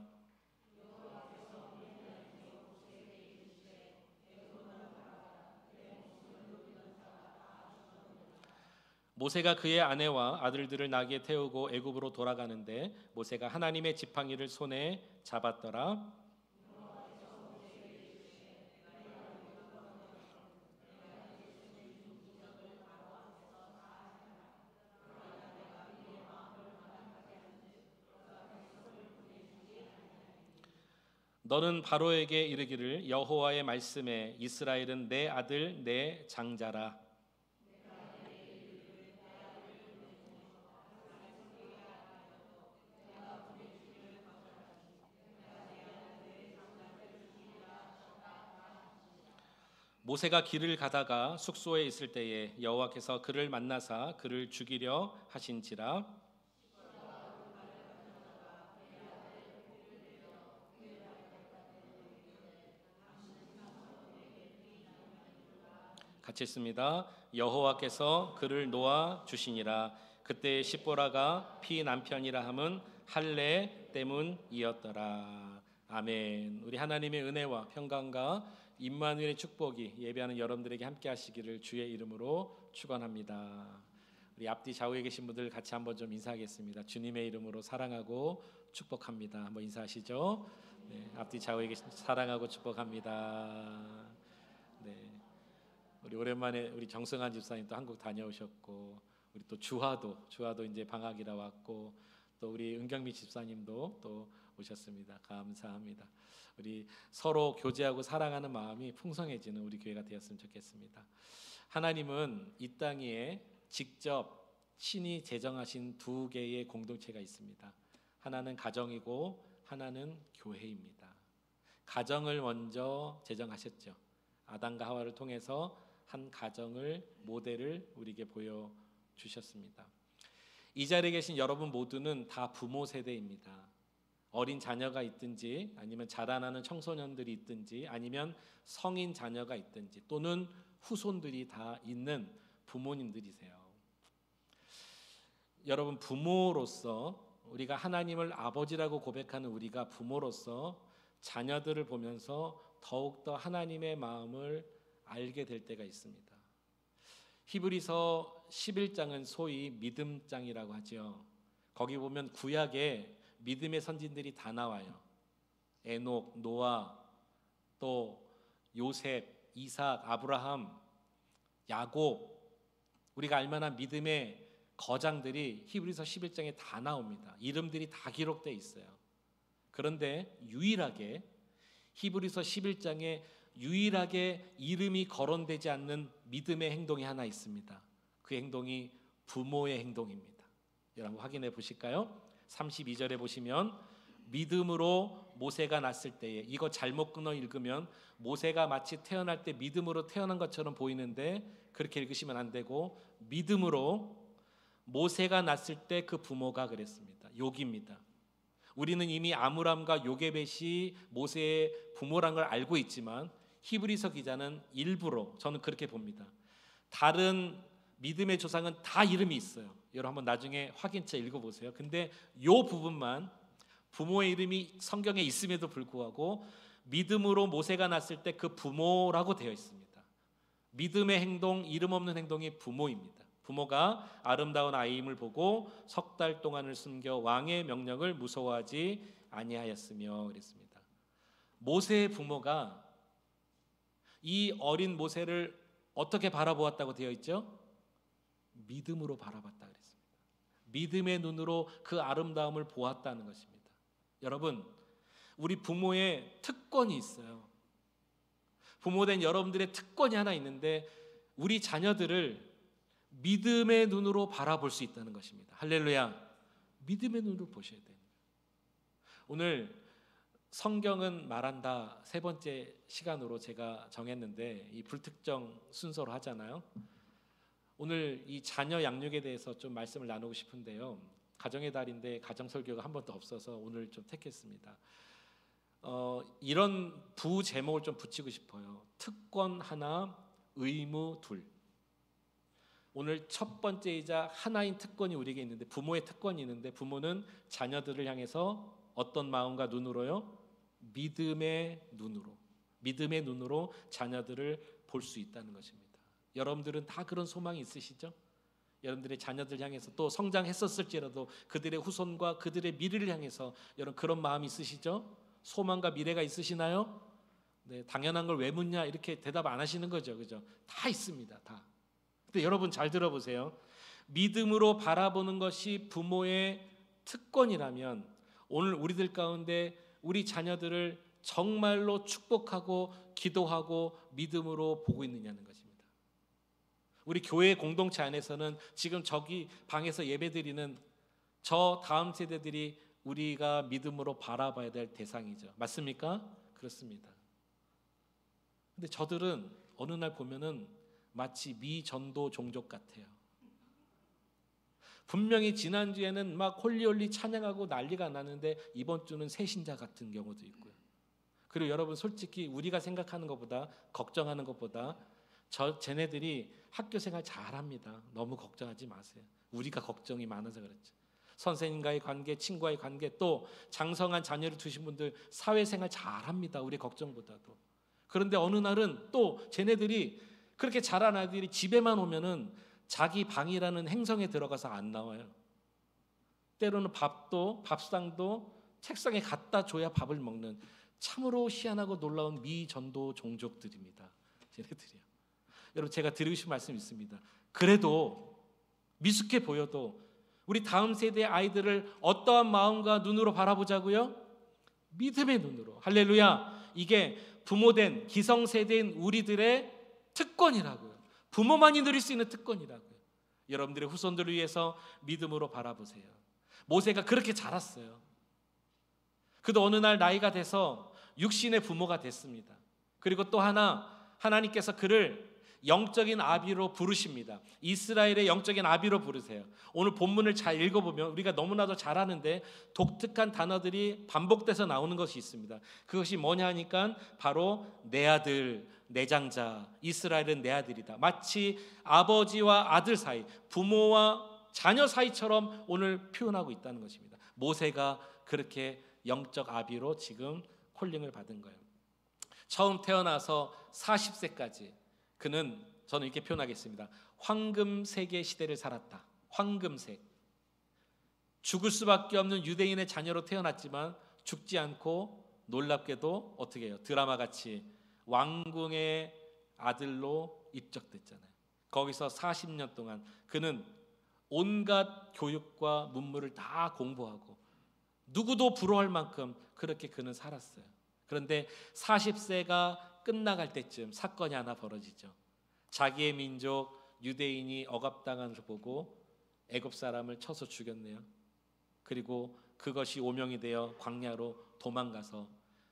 모세가 그의 아내와 아들들을 나귀에 태우고 애굽으로 돌아가는데 모세가 하나님의 지팡이를 손에 잡았더라. 너는 바로에게 이르기를 여호와의 말씀에 이스라엘은 내 아들 내 장자라. 모세가 길을 가다가 숙소에 있을 때에 여호와께서 그를 만나사 그를 죽이려 하신지라. 같이 읽습니다. 여호와께서 그를 놓아 주시니라. 그때 십보라가 피 남편이라 함은 할례 때문이었더라. 아멘. 우리 하나님의 은혜와 평강과 임마누엘의 축복이 예배하는 여러분들에게 함께 하시기를 주의 이름으로 축원합니다. 우리 앞뒤 좌우에 계신 분들 같이 한번 좀 인사하겠습니다. 주님의 이름으로 사랑하고 축복합니다. 한번 인사하시죠. 네, 앞뒤 좌우에 계신 사랑하고 축복합니다. 네. 우리 오랜만에 우리 정승환 집사님 또 한국 다녀오셨고 우리 또 주하도 이제 방학이라 왔고 또 우리 은경미 집사님도 또 오셨습니다. 감사합니다. 우리 서로 교제하고 사랑하는 마음이 풍성해지는 우리 교회가 되었으면 좋겠습니다. 하나님은 이 땅 위에 직접 신이 제정하신 두 개의 공동체가 있습니다. 하나는 가정이고 하나는 교회입니다. 가정을 먼저 제정하셨죠. 아담과 하와를 통해서 한 가정을 모델을 우리에게 보여주셨습니다. 이 자리에 계신 여러분 모두는 다 부모 세대입니다. 어린 자녀가 있든지 아니면 자라나는 청소년들이 있든지 아니면 성인 자녀가 있든지 또는 후손들이 다 있는 부모님들이세요. 여러분 부모로서 우리가 하나님을 아버지라고 고백하는 우리가 부모로서 자녀들을 보면서 더욱더 하나님의 마음을 알게 될 때가 있습니다. 히브리서 11장은 소위 믿음장이라고 하죠. 거기 보면 구약에 믿음의 선진들이 다 나와요. 에녹, 노아, 또 요셉, 이삭, 아브라함, 야곱, 우리가 알만한 믿음의 거장들이 히브리서 11장에 다 나옵니다. 이름들이 다 기록되어 있어요. 그런데 유일하게 히브리서 11장에 유일하게 이름이 거론되지 않는 믿음의 행동이 하나 있습니다. 그 행동이 부모의 행동입니다. 여러분 확인해 보실까요? 32절에 보시면 믿음으로 모세가 났을 때에, 이거 잘못 끊어 읽으면 모세가 마치 태어날 때 믿음으로 태어난 것처럼 보이는데 그렇게 읽으시면 안 되고, 믿음으로 모세가 났을 때 그 부모가 그랬습니다. 욥입니다. 우리는 이미 아므람과 요게벳이 모세의 부모란 걸 알고 있지만 히브리서 기자는 일부러, 저는 그렇게 봅니다, 다른 믿음의 조상은 다 이름이 있어요. 여러분 한번 나중에 확인체 읽어보세요. 근데 요 부분만 부모의 이름이 성경에 있음에도 불구하고 믿음으로 모세가 낳았을 때 그 부모라고 되어 있습니다. 믿음의 행동, 이름 없는 행동이 부모입니다. 부모가 아름다운 아이임을 보고 석 달 동안을 숨겨 왕의 명령을 무서워하지 아니하였으며 그랬습니다. 모세의 부모가 이 어린 모세를 어떻게 바라보았다고 되어 있죠? 믿음으로 바라봤다 그랬습니다. 믿음의 눈으로 그 아름다움을 보았다는 것입니다. 여러분, 우리 부모의 특권이 있어요. 부모된 여러분들의 특권이 하나 있는데 우리 자녀들을 믿음의 눈으로 바라볼 수 있다는 것입니다. 할렐루야. 믿음의 눈으로 보셔야 돼요. 오늘 성경은 말한다 세 번째 시간으로 제가 정했는데 이 불특정 순서로 하잖아요. 오늘 이 자녀 양육에 대해서 좀 말씀을 나누고 싶은데요. 가정의 달인데 가정 설교가 한 번도 없어서 오늘 좀 택했습니다. 이런 부 제목을 좀 붙이고 싶어요. 특권 하나, 의무 둘. 오늘 첫 번째이자 하나인 특권이 우리에게 있는데, 부모의 특권이 있는데, 부모는 자녀들을 향해서 어떤 마음과 눈으로요? 믿음의 눈으로 자녀들을 볼 수 있다는 것입니다. 여러분들은 다 그런 소망이 있으시죠? 여러분들의 자녀들 향해서 또 성장했었을지라도 그들의 후손과 그들의 미래를 향해서 여러분 그런 마음이 있으시죠? 소망과 미래가 있으시나요? 네, 당연한 걸 왜 묻냐 이렇게 대답 안 하시는 거죠, 그죠? 다 있습니다, 다. 근데 여러분 잘 들어보세요. 믿음으로 바라보는 것이 부모의 특권이라면 오늘 우리들 가운데 우리 자녀들을 정말로 축복하고 기도하고 믿음으로 보고 있느냐는 것입니다. 우리 교회 공동체 안에서는 지금 저기 방에서 예배드리는 저 다음 세대들이 우리가 믿음으로 바라봐야 될 대상이죠. 맞습니까? 그렇습니다. 근데 저들은 어느 날 보면은 마치 미전도 종족 같아요. 분명히 지난주에는 막 홀리홀리 찬양하고 난리가 나는데 이번 주는 새신자 같은 경우도 있고요. 그리고 여러분 솔직히 우리가 생각하는 것보다 걱정하는 것보다 쟤네들이 학교 생활 잘합니다. 너무 걱정하지 마세요. 우리가 걱정이 많아서 그렇죠. 선생님과의 관계, 친구와의 관계, 또 장성한 자녀를 두신 분들 사회생활 잘합니다. 우리 걱정보다도. 그런데 어느 날은 또 쟤네들이 그렇게 자란 아이들이 집에만 오면은 자기 방이라는 행성에 들어가서 안 나와요. 때로는 밥상도 책상에 갖다 줘야 밥을 먹는 참으로 희한하고 놀라운 미전도 종족들입니다. 쟤네들이요. 여러분 제가 드리고 싶은 말씀이 있습니다. 그래도 미숙해 보여도 우리 다음 세대의 아이들을 어떠한 마음과 눈으로 바라보자고요? 믿음의 눈으로. 할렐루야. 이게 부모된 기성세대인 우리들의 특권이라고요. 부모만이 누릴 수 있는 특권이라고요. 여러분들의 후손들을 위해서 믿음으로 바라보세요. 모세가 그렇게 자랐어요. 그도 어느 날 나이가 돼서 육신의 부모가 됐습니다. 그리고 또 하나님께서 그를 영적인 아비로 부르십니다. 이스라엘의 영적인 아비로 부르세요. 오늘 본문을 잘 읽어보면 우리가 너무나도 잘 아는데 독특한 단어들이 반복돼서 나오는 것이 있습니다. 그것이 뭐냐 하니까 바로 내 아들, 내 장자, 이스라엘은 내 아들이다. 마치 아버지와 아들 사이, 부모와 자녀 사이처럼 오늘 표현하고 있다는 것입니다. 모세가 그렇게 영적 아비로 지금 콜링을 받은 거예요. 처음 태어나서 40세까지 그는, 저는 이렇게 표현하겠습니다. 황금색의 시대를 살았다. 황금색. 죽을 수밖에 없는 유대인의 자녀로 태어났지만 죽지 않고 놀랍게도 어떻게 해요? 드라마같이 왕궁의 아들로 입적됐잖아요. 거기서 40년 동안 그는 온갖 교육과 문물을 다 공부하고 누구도 부러워할 만큼 그렇게 그는 살았어요. 그런데 40세가 끝나갈 때쯤 사건이 하나 벌어지죠. 자기의 민족 유대인이 억압당하는 걸 보고 애굽 사람을 쳐서 죽였네요. 그리고 그것이 오명이 되어 광야로 도망가서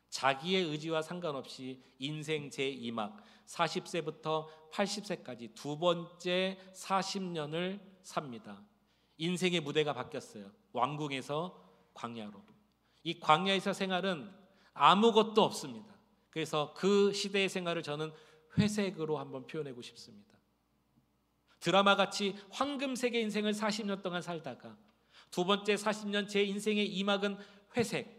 자기의 의지와 상관없이 인생 제2막 40세부터 80세까지 두 번째 40년을 삽니다. 인생의 무대가 바뀌었어요. 왕궁에서 광야로. 이 광야에서 생활은 아무것도 없습니다. 그래서 그 시대의 생활을 저는 회색으로 한번 표현하고 싶습니다. 드라마같이 황금색의 인생을 40년 동안 살다가 두 번째 40년 제 인생의 이막은 회색,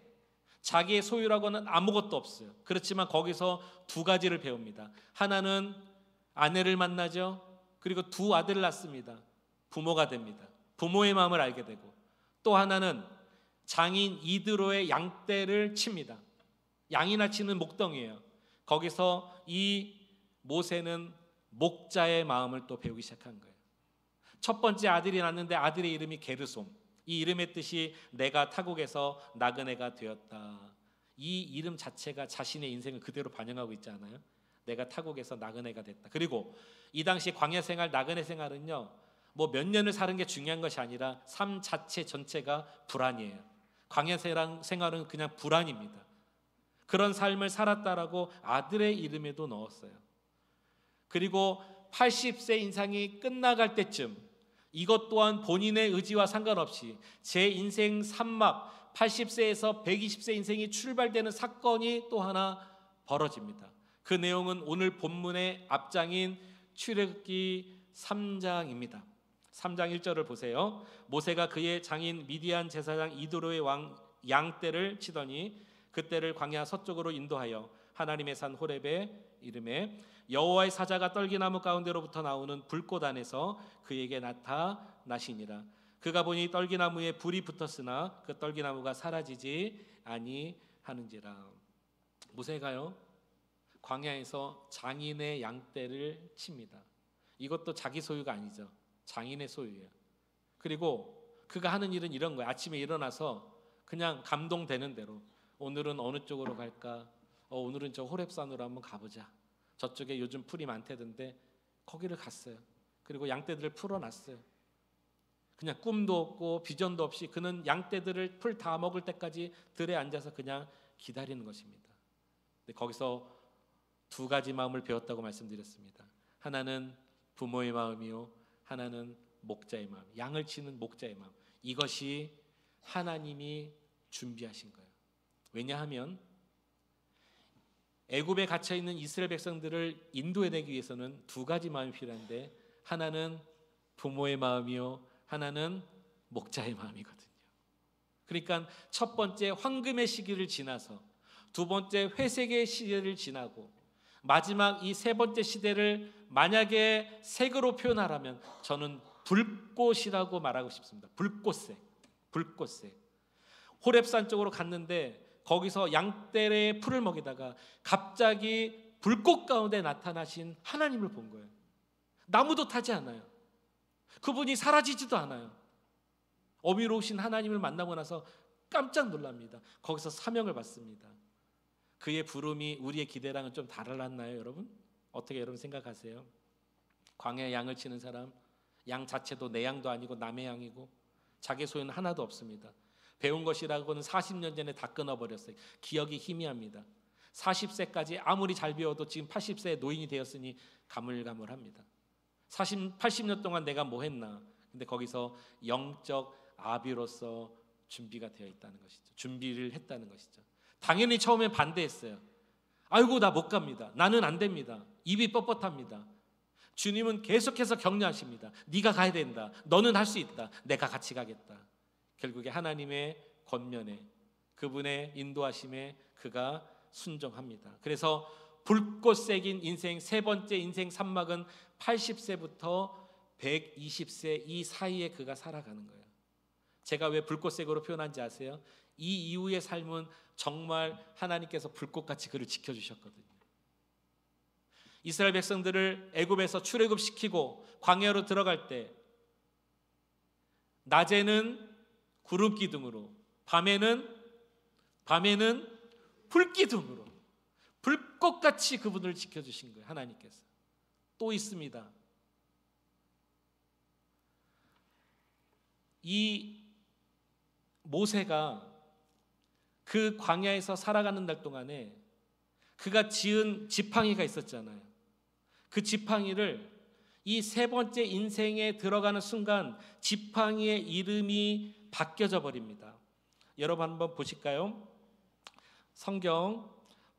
자기의 소유라고는 아무것도 없어요. 그렇지만 거기서 두 가지를 배웁니다. 하나는 아내를 만나죠. 그리고 두 아들을 낳습니다. 부모가 됩니다. 부모의 마음을 알게 되고, 또 하나는 장인 이드로의 양떼를 칩니다. 양이나 치는 목동이에요. 거기서 이 모세는 목자의 마음을 또 배우기 시작한 거예요. 첫 번째 아들이 낳는데 아들의 이름이 게르솜. 이 이름의 뜻이 내가 타국에서 나그네가 되었다. 이 이름 자체가 자신의 인생을 그대로 반영하고 있지 않아요? 내가 타국에서 나그네가 됐다. 그리고 이 당시 광야 생활, 나그네 생활은요, 뭐 몇 년을 사는 게 중요한 것이 아니라 삶 자체 전체가 불안이에요. 광야 생활은 그냥 불안입니다. 그런 삶을 살았다라고 아들의 이름에도 넣었어요. 그리고 80세 인생이 끝나갈 때쯤, 이것 또한 본인의 의지와 상관없이 제 인생 산막 80세에서 120세 인생이 출발되는 사건이 또 하나 벌어집니다. 그 내용은 오늘 본문의 앞장인 출애굽기 3장입니다. 3장 1절을 보세요. 모세가 그의 장인 미디안 제사장 이드로의 양떼를 치더니 그떼를 광야 서쪽으로 인도하여 하나님의 산 호렙에 이름에 여호와의 사자가 떨기나무 가운데로부터 나오는 불꽃 안에서 그에게 나타나시니라. 그가 보니 떨기나무에 불이 붙었으나 그 떨기나무가 사라지지 아니하는지라. 모세가요, 광야에서 장인의 양떼를 칩니다. 이것도 자기 소유가 아니죠. 장인의 소유예요. 그리고 그가 하는 일은 이런 거예요. 아침에 일어나서 그냥 감동되는 대로 오늘은 어느 쪽으로 갈까? 오늘은 저 호렙산으로 한번 가보자. 저쪽에 요즘 풀이 많다던데 거기를 갔어요. 그리고 양떼들을 풀어놨어요. 그냥 꿈도 없고 비전도 없이 그는 양떼들을 풀 다 먹을 때까지 들에 앉아서 그냥 기다리는 것입니다. 근데 거기서 두 가지 마음을 배웠다고 말씀드렸습니다. 하나는 부모의 마음이요, 하나는 목자의 마음, 양을 치는 목자의 마음. 이것이 하나님이 준비하신 거예요. 왜냐하면 애굽에 갇혀 있는 이스라엘 백성들을 인도해내기 위해서는 두 가지 마음이 필요한데, 하나는 부모의 마음이요, 하나는 목자의 마음이거든요. 그러니까 첫 번째 황금의 시기를 지나서 두 번째 회색의 시대를 지나고 마지막 이 세 번째 시대를 만약에 색으로 표현하라면 저는 불꽃이라고 말하고 싶습니다. 불꽃색, 불꽃색. 호렙산 쪽으로 갔는데 거기서 양떼의 풀을 먹이다가 갑자기 불꽃 가운데 나타나신 하나님을 본 거예요. 나무도 타지 않아요. 그분이 사라지지도 않아요. 어미로우신 하나님을 만나고 나서 깜짝 놀랍니다. 거기서 사명을 받습니다. 그의 부름이 우리의 기대랑은 좀 달랐나요, 여러분? 어떻게 여러분 생각하세요? 광야에 양을 치는 사람, 양 자체도 내 양도 아니고 남의 양이고 자기 소유는 하나도 없습니다. 배운 것이라고는 40년 전에 다 끊어버렸어요. 기억이 희미합니다. 40세까지 아무리 잘 배워도 지금 80세에 노인이 되었으니 가물가물합니다. 80년 동안 내가 뭐 했나? 근데 거기서 영적 아비로서 준비가 되어 있다는 것이죠. 준비를 했다는 것이죠. 당연히 처음에 반대했어요. 아이고, 나 못 갑니다. 나는 안 됩니다. 입이 뻣뻣합니다. 주님은 계속해서 격려하십니다. 네가 가야 된다. 너는 할 수 있다. 내가 같이 가겠다. 결국에 하나님의 권면에, 그분의 인도하심에 그가 순종합니다. 그래서 불꽃색인 인생 세 번째 인생 산막은 80세부터 120세 이 사이에 그가 살아가는 거예요. 제가 왜 불꽃색으로 표현한지 아세요? 이 이후의 삶은 정말 하나님께서 불꽃같이 그를 지켜주셨거든요. 이스라엘 백성들을 애굽에서 출애굽시키고 광야로 들어갈 때 낮에는 구름 기둥으로, 밤에는 불 기둥으로 불꽃같이 그분을 지켜주신 거예요. 하나님께서. 또 있습니다. 이 모세가 그 광야에서 살아가는 날 동안에 그가 지은 지팡이가 있었잖아요. 그 지팡이를 이 세 번째 인생에 들어가는 순간 지팡이의 이름이 바뀌어져 버립니다. 여러분 한번 보실까요? 성경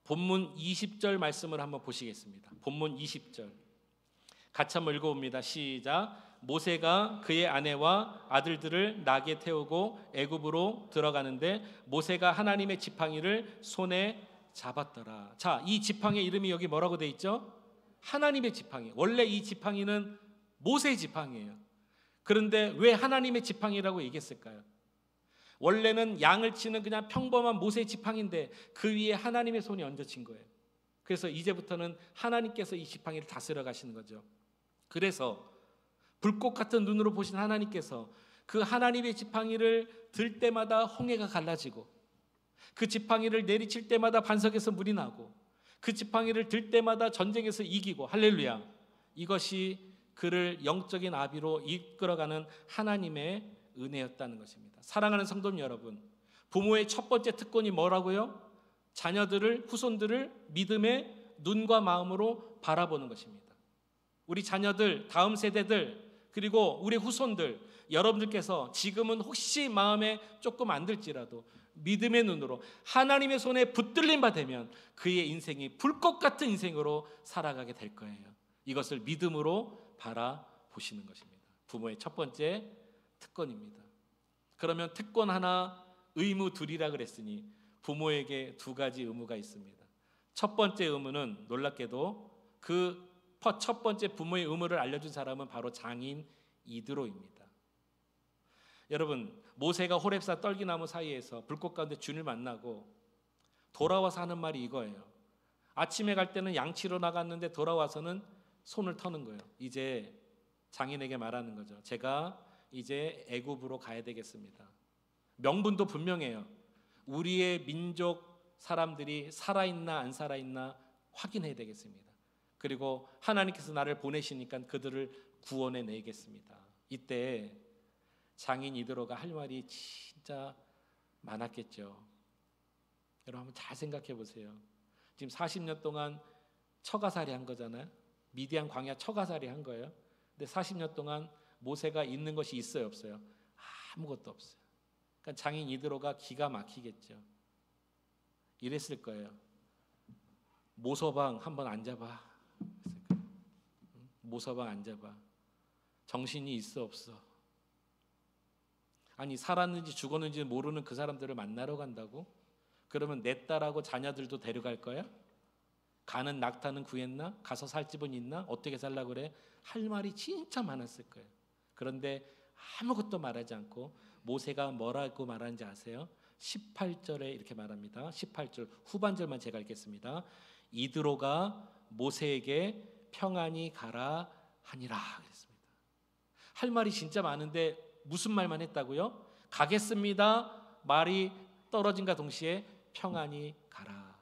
본문 20절 말씀을 한번 보시겠습니다. 본문 20절. 같이 한번 읽어봅니다. 시작. 모세가 그의 아내와 아들들을 나귀에 태우고 애굽으로 들어가는데 모세가 하나님의 지팡이를 손에 잡았더라. 자, 이 지팡이 이름이 여기 뭐라고 돼 있죠? 하나님의 지팡이. 원래 이 지팡이는 모세의 지팡이에요. 그런데 왜 하나님의 지팡이라고 얘기했을까요? 원래는 양을 치는 그냥 평범한 모세의 지팡이인데 그 위에 하나님의 손이 얹어진 거예요. 그래서 이제부터는 하나님께서 이 지팡이를 다스려 가시는 거죠. 그래서 불꽃 같은 눈으로 보신 하나님께서 그 하나님의 지팡이를 들 때마다 홍해가 갈라지고, 그 지팡이를 내리칠 때마다 반석에서 물이 나고, 그 지팡이를 들 때마다 전쟁에서 이기고, 할렐루야. 이것이 그를 영적인 아비로 이끌어가는 하나님의 은혜였다는 것입니다. 사랑하는 성도 여러분, 부모의 첫 번째 특권이 뭐라고요? 자녀들을, 후손들을 믿음의 눈과 마음으로 바라보는 것입니다. 우리 자녀들, 다음 세대들, 그리고 우리 후손들, 여러분들께서 지금은 혹시 마음에 조금 안 들지라도 믿음의 눈으로 하나님의 손에 붙들림 받으면 그의 인생이 불꽃 같은 인생으로 살아가게 될 거예요. 이것을 믿음으로 바라보시는 것입니다. 부모의 첫 번째 특권입니다. 그러면 특권 하나, 의무 둘이라 그랬으니 부모에게 두 가지 의무가 있습니다. 첫 번째 의무는 놀랍게도 그 첫 번째 부모의 의무를 알려준 사람은 바로 장인 이드로입니다. 여러분, 모세가 호렙산 떨기나무 사이에서 불꽃 가운데 주님을 만나고 돌아와서 하는 말이 이거예요. 아침에 갈 때는 양치러 나갔는데 돌아와서는 손을 터는 거예요. 이제 장인에게 말하는 거죠. 제가 이제 애굽으로 가야 되겠습니다. 명분도 분명해요. 우리의 민족 사람들이 살아있나 안 살아있나 확인해야 되겠습니다. 그리고 하나님께서 나를 보내시니까 그들을 구원해 내겠습니다. 이때 장인 이드로가 할 말이 진짜 많았겠죠. 여러분 한번 잘 생각해 보세요. 지금 40년 동안 처가살이 한 거잖아요. 미디안 광야 처가살이 한 거예요. 근데 40년 동안 모세가 있는 것이 있어요, 없어요? 아무것도 없어요. 그러니까 장인 이드로가 기가 막히겠죠. 이랬을 거예요. 모서방 한번 앉아봐. 모서방 앉아봐. 정신이 있어 없어? 아니 살았는지 죽었는지 모르는 그 사람들을 만나러 간다고? 그러면 내 딸하고 자녀들도 데려갈 거야? 가는 낙타는 구했나? 가서 살 집은 있나? 어떻게 살라 그래? 할 말이 진짜 많았을 거예요. 그런데 아무것도 말하지 않고 모세가 뭐라고 말하는지 아세요? 18절에 이렇게 말합니다. 18절 후반절만 제가 읽겠습니다. 이드로가 모세에게 평안히 가라 하니라 그랬습니다. 할 말이 진짜 많은데 무슨 말만 했다고요? 가겠습니다. 말이 떨어진과 동시에 평안히 가라.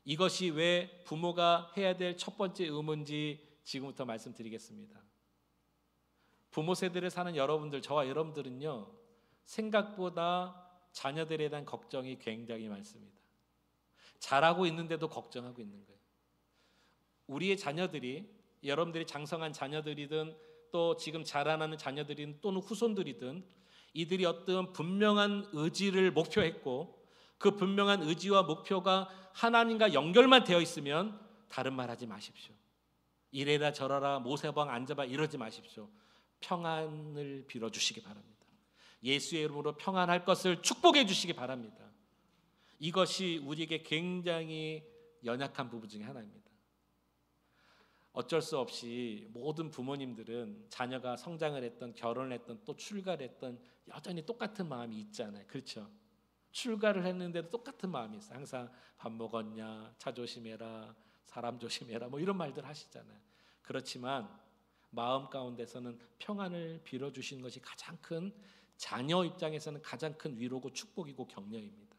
이것이 왜 부모가 해야 될 첫 번째 의무인지 지금부터 말씀드리겠습니다. 부모 세대를 사는 여러분들, 저와 여러분들은요, 생각보다 자녀들에 대한 걱정이 굉장히 많습니다. 잘하고 있는데도 걱정하고 있는 거예요. 우리의 자녀들이, 여러분들이 장성한 자녀들이든 또 지금 자라나는 자녀들이든 또는 후손들이든 이들이 어떤 분명한 의지를 목표했고 그 분명한 의지와 목표가 하나님과 연결만 되어 있으면 다른 말 하지 마십시오. 이래라 저래라 모세방 앉아봐 이러지 마십시오. 평안을 빌어주시기 바랍니다. 예수의 이름으로 평안할 것을 축복해 주시기 바랍니다. 이것이 우리에게 굉장히 연약한 부분 중에 하나입니다. 어쩔 수 없이 모든 부모님들은 자녀가 성장을 했던, 결혼을 했던, 또 출가를 했던 여전히 똑같은 마음이 있잖아요. 그렇죠? 출가를 했는데도 똑같은 마음이 있어요. 항상 밥 먹었냐, 차 조심해라, 사람 조심해라 뭐 이런 말들 하시잖아요. 그렇지만 마음 가운데서는 평안을 빌어주시는 것이 가장 큰, 자녀 입장에서는 가장 큰 위로고 축복이고 격려입니다.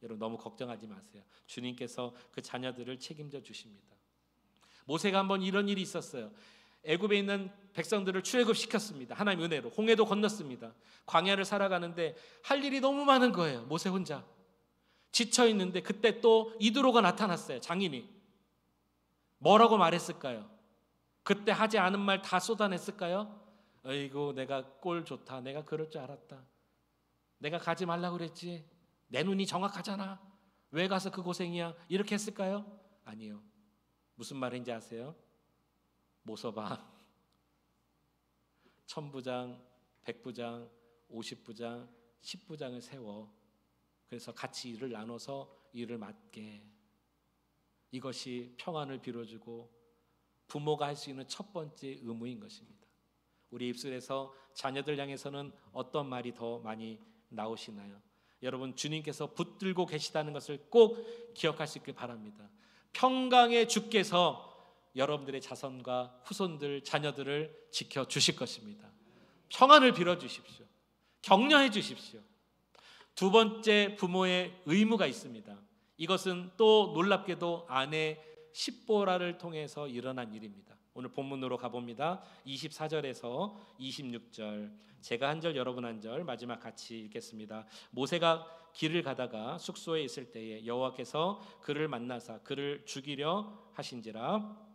여러분 너무 걱정하지 마세요. 주님께서 그 자녀들을 책임져 주십니다. 모세가 한번 이런 일이 있었어요. 애굽에 있는 백성들을 출애굽시켰습니다. 하나님 은혜로 홍해도 건넜습니다. 광야를 살아가는데 할 일이 너무 많은 거예요. 모세 혼자 지쳐 있는데 그때 또 이드로가 나타났어요. 장인이 뭐라고 말했을까요? 그때 하지 않은 말 다 쏟아냈을까요? 어이구 내가 꼴 좋다. 내가 그럴 줄 알았다. 내가 가지 말라고 그랬지. 내 눈이 정확하잖아. 왜 가서 그 고생이야? 이렇게 했을까요? 아니요. 무슨 말인지 아세요? 모서방 1000부장, 100부장, 50부장, 10부장을 세워. 그래서 같이 일을 나눠서 일을 맡게. 이것이 평안을 빌어주고 부모가 할 수 있는 첫 번째 의무인 것입니다. 우리 입술에서 자녀들 향해서는 어떤 말이 더 많이 나오시나요? 여러분, 주님께서 붙들고 계시다는 것을 꼭 기억할 수 있길 바랍니다. 평강의 주께서 여러분들의 자손과 후손들, 자녀들을 지켜주실 것입니다. 평안을 빌어주십시오. 격려해 주십시오. 두 번째, 부모의 의무가 있습니다. 이것은 또 놀랍게도 아내 십보라를 통해서 일어난 일입니다. 오늘 본문으로 가봅니다. 24절에서 26절, 제가 한 절, 여러분 한 절, 마지막 같이 읽겠습니다. 모세가 길을 가다가 숙소에 있을 때에 여호와께서 그를 만나사 그를 죽이려 하신지라.